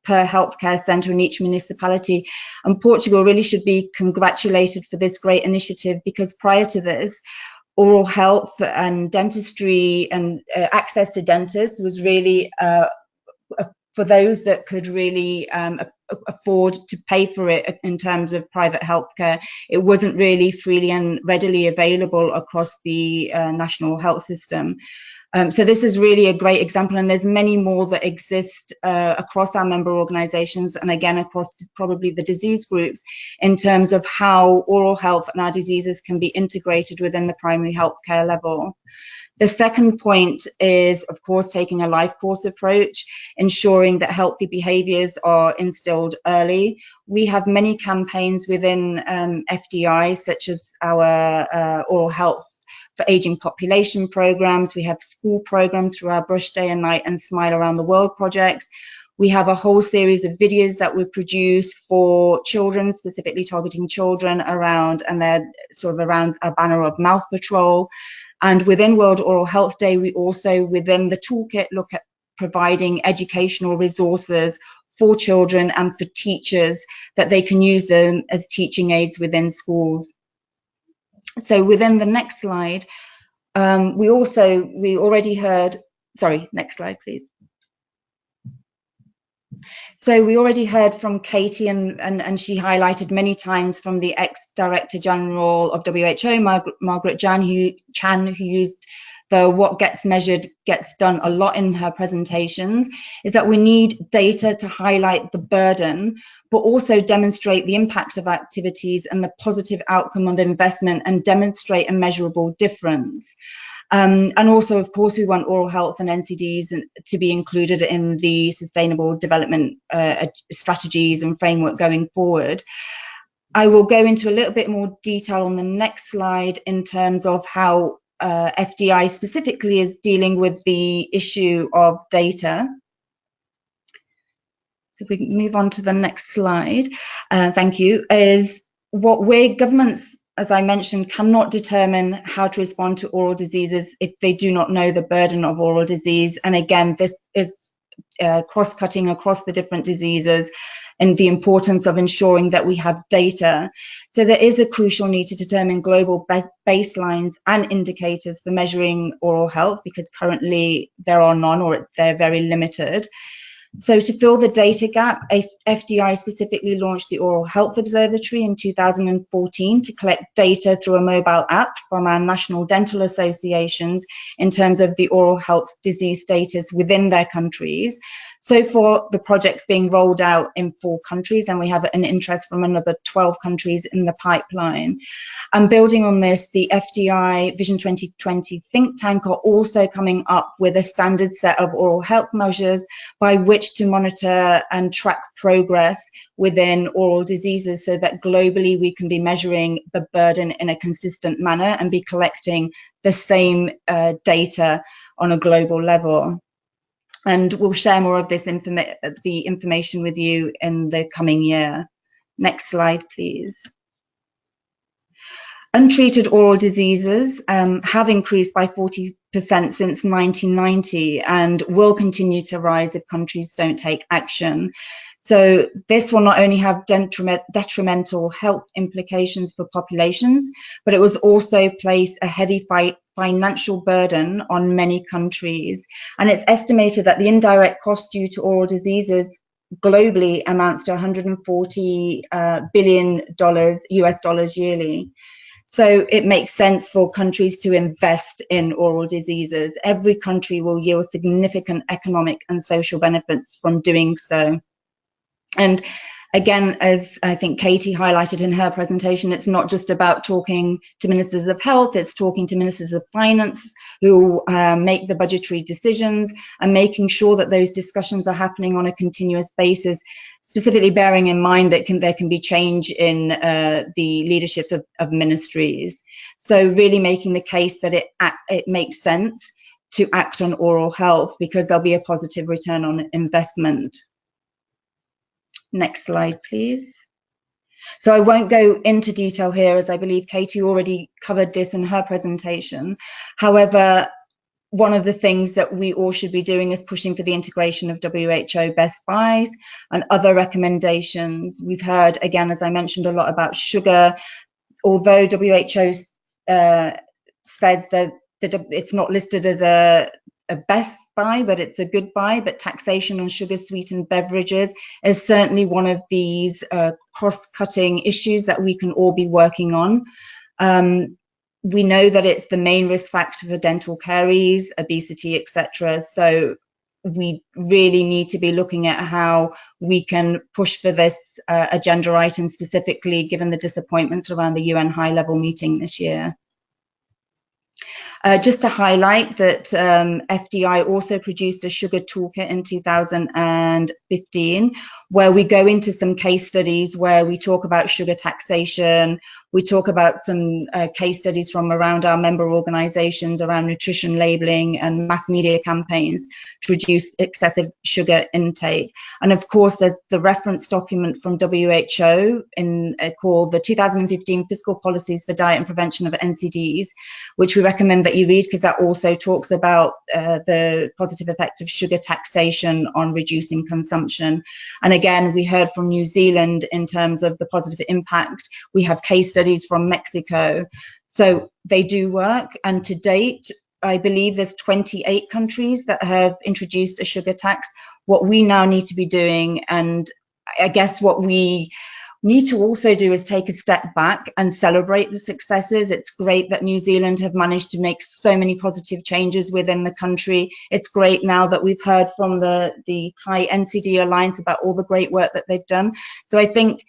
per healthcare centre in each municipality. And Portugal really should be congratulated for this great initiative, because prior to this, oral health and dentistry and access to dentists was really for those that could really afford to pay for it in terms of private healthcare. It wasn't really freely and readily available across the national health system. So this is really a great example, and there's many more that exist across our member organisations, and again across probably the disease groups, in terms of how oral health and our diseases can be integrated within the primary healthcare level. The second point is, of course, taking a life course approach, ensuring that healthy behaviours are instilled early. We have many campaigns within FDI, such as our oral health for aging population programs. We have school programs through our Brush Day and Night and Smile Around the World projects. We have a whole series of videos that we produce for children, specifically targeting children around, and they're sort of around a banner of Mouth Patrol. And within World Oral Health Day, we also, within the toolkit, look at providing educational resources for children and for teachers, that they can use them as teaching aids within schools. So within the next slide, we already heard, sorry, next slide, please. So we already heard from Katie, and she highlighted many times from the ex-Director General of WHO, Margaret Chan, who used the what gets measured gets done a lot in her presentations, is that we need data to highlight the burden, but also demonstrate the impact of activities and the positive outcome of investment, and demonstrate a measurable difference. And also, of course, we want oral health and NCDs to be included in the sustainable development strategies and framework going forward. I will go into a little bit more detail on the next slide in terms of how FDI specifically is dealing with the issue of data. So if we can move on to the next slide, thank you, is governments, as I mentioned, cannot determine how to respond to oral diseases if they do not know the burden of oral disease. And again, this is cross-cutting across the different diseases and the importance of ensuring that we have data. So there is a crucial need to determine global baselines and indicators for measuring oral health, because currently there are none, or they're very limited. So to fill the data gap, FDI specifically launched the Oral Health Observatory in 2014 to collect data through a mobile app from our national dental associations in terms of the oral health disease status within their countries. So far, the project's being rolled out in 4 countries, and we have an interest from another 12 countries in the pipeline. And building on this, the FDI Vision 2020 think tank are also coming up with a standard set of oral health measures by which to monitor and track progress within oral diseases, so that globally we can be measuring the burden in a consistent manner and be collecting the same data on a global level. And we'll share more of this the information with you in the coming year. Next slide, please. Untreated oral diseases have increased by 40% since 1990 and will continue to rise if countries don't take action. So this will not only have detrimental health implications for populations, but it will also place a heavy financial burden on many countries. And it's estimated that the indirect cost due to oral diseases globally amounts to $140 billion US dollars yearly. So it makes sense for countries to invest in oral diseases. Every country will yield significant economic and social benefits from doing so. And again, as I think Katie highlighted in her presentation, it's not just about talking to ministers of health, it's talking to ministers of finance who make the budgetary decisions and making sure that those discussions are happening on a continuous basis, specifically bearing in mind that there can be change in the leadership of ministries. So really making the case that it makes sense to act on oral health because there'll be a positive return on investment. Next slide, please. So I won't go into detail here, as I believe Katie already covered this in her presentation. However, one of the things that we all should be doing is pushing for the integration of WHO best buys and other recommendations. We've heard, again, as I mentioned, a lot about sugar. Although WHO says that it's not listed as a best buy, but it's a good buy, but taxation on sugar sweetened beverages is certainly one of these cross-cutting issues that we can all be working on. We know that it's the main risk factor for dental caries, obesity, etc. So we really need to be looking at how we can push for this agenda item, specifically given the disappointments around the UN high-level meeting this year. Just to highlight that FDI also produced a sugar toolkit in 2015, where we go into some case studies where we talk about sugar taxation. We talk about some case studies from around our member organizations around nutrition labeling and mass media campaigns to reduce excessive sugar intake. And of course, there's the reference document from WHO called the 2015 Fiscal Policies for Diet and Prevention of NCDs, which we recommend that you read because that also talks about the positive effect of sugar taxation on reducing consumption. And again, we heard from New Zealand in terms of the positive impact. We have case studies from Mexico. So they do work. And to date, I believe there's 28 countries that have introduced a sugar tax. What we now need to be doing, and I guess what we need to also do, is take a step back and celebrate the successes. It's great that New Zealand have managed to make so many positive changes within the country. It's great now that we've heard from the Thai NCD Alliance about all the great work that they've done. So I think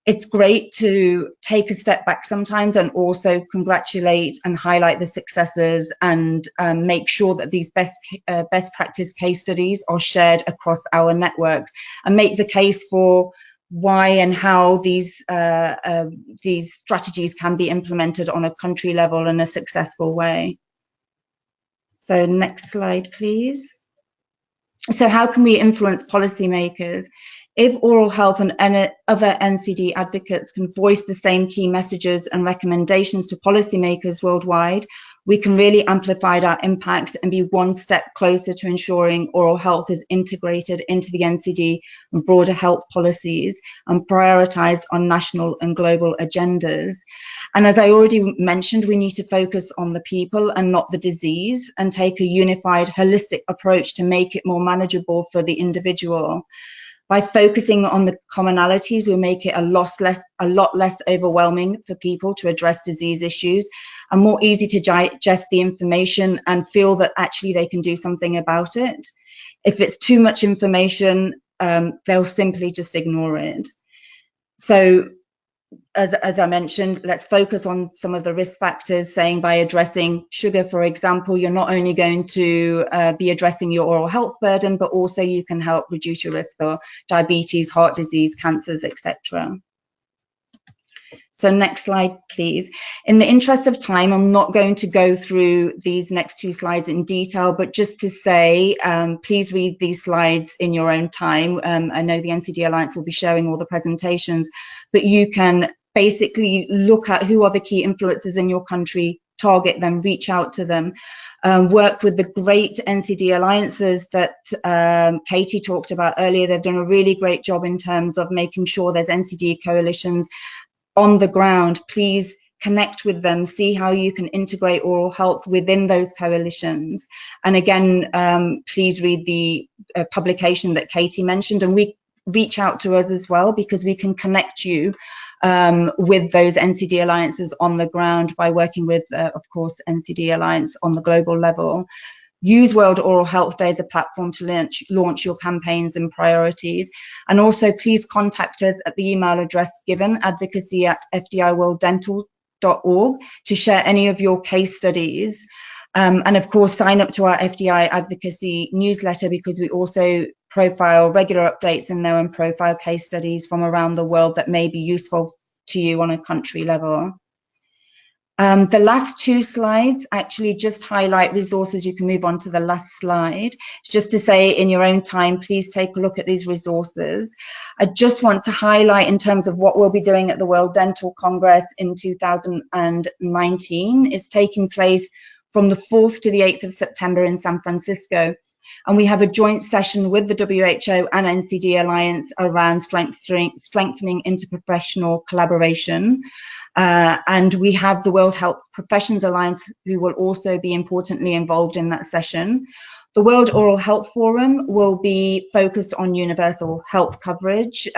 it's great to take a step back sometimes and also congratulate and highlight the successes and make sure that these best practice case studies are shared across our networks and make the case for why and how these strategies can be implemented on a country level in a successful way. So next slide, please. So how can we influence policymakers? If oral health and other NCD advocates can voice the same key messages and recommendations to policymakers worldwide, we can really amplify our impact and be one step closer to ensuring oral health is integrated into the NCD and broader health policies and prioritised on national and global agendas. And as I already mentioned, we need to focus on the people and not the disease, and take a unified, holistic approach to make it more manageable for the individual. By focusing on the commonalities, we make it a lot less overwhelming for people to address disease issues, and more easy to digest the information and feel that actually they can do something about it. If it's too much information, they'll simply just ignore it. So, as I mentioned, let's focus on some of the risk factors, saying by addressing sugar, for example, you're not only going to be addressing your oral health burden, but also you can help reduce your risk for diabetes, heart disease, cancers, etc. So next slide, please. In the interest of time, I'm not going to go through these next two slides in detail, but just to say, please read these slides in your own time. I know the NCD Alliance will be sharing all the presentations, but you can basically look at who are the key influencers in your country, target them, reach out to them, work with the great NCD alliances that Katie talked about earlier. They've done a really great job in terms of making sure there's NCD coalitions on the ground. Please connect with them, see how you can integrate oral health within those coalitions. And again, please read the publication that Katie mentioned, and we reach out to us as well, because we can connect you with those NCD alliances on the ground by working with, of course, NCD Alliance on the global level. Use World Oral Health Day as a platform to launch your campaigns and priorities. And also please contact us at the email address given, advocacy@fdiworlddental.org, to share any of your case studies. And of course, sign up to our FDI advocacy newsletter, because we also profile regular updates in there and profile case studies from around the world that may be useful to you on a country level. The last two slides actually just highlight resources. You can move on to the last slide. It's just to say, in your own time, please take a look at these resources. I just want to highlight in terms of what we'll be doing at the World Dental Congress in 2019. It's taking place from the 4th to the 8th of September in San Francisco. And we have a joint session with the WHO and NCD Alliance around strengthening interprofessional collaboration. And we have the World Health Professions Alliance, who will also be importantly involved in that session. The World Oral Health Forum will be focused on universal health coverage,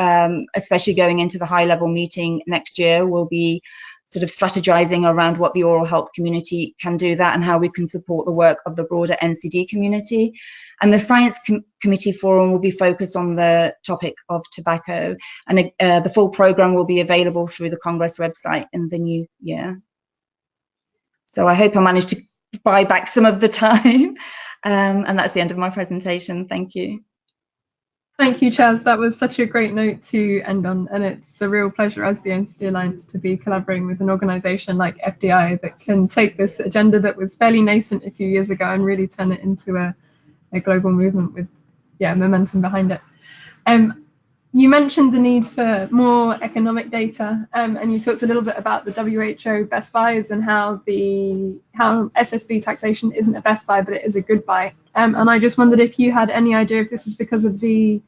especially going into the high-level meeting next year. We'll be sort of strategizing around what the oral health community can do that, and how we can support the work of the broader NCD community. And the Science Committee Forum will be focused on the topic of tobacco. And the full program will be available through the Congress website in the new year. So I hope I managed to buy back some of the time. And that's the end of my presentation. Thank you. Thank you, Chaz. That was such a great note to end on, and it's a real pleasure as the NCD Alliance to be collaborating with an organisation like FDI that can take this agenda that was fairly nascent a few years ago and really turn it into a global movement with momentum behind it. You mentioned the need for more economic data, and you talked a little bit about the WHO best buys and how SSB taxation isn't a best buy, but it is a good buy. And I just wondered if you had any idea if this is because of the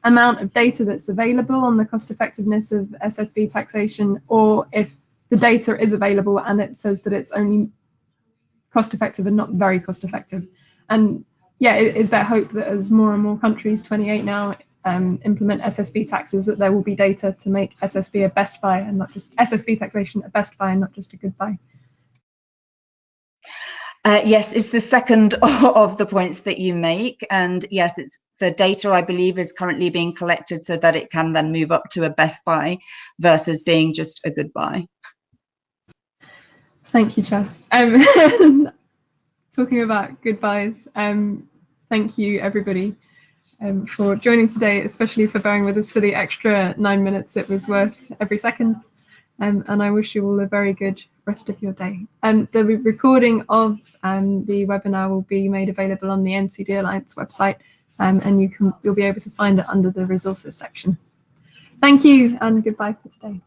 amount of data that's available on the cost effectiveness of SSB taxation, or if the data is available and it says that it's only cost effective and not very cost effective. And yeah, is there hope that as more and more countries, 28 now, implement SSB taxes, that there will be data to make SSB a best buy and not just SSB taxation a best buy and not just a good buy? Yes, it's the second of the points that you make, and yes, it's the data, I believe, is currently being collected so that it can then move up to a best buy versus being just a good buy. Thank you, Chaz. Talking about good buys, thank you everybody for joining today, especially for bearing with us for the extra 9 minutes. It was worth every second. And I wish you all a very good rest of your day. The recording of the webinar will be made available on the NCD Alliance website and you'll be able to find it under the resources section. Thank you and goodbye for today.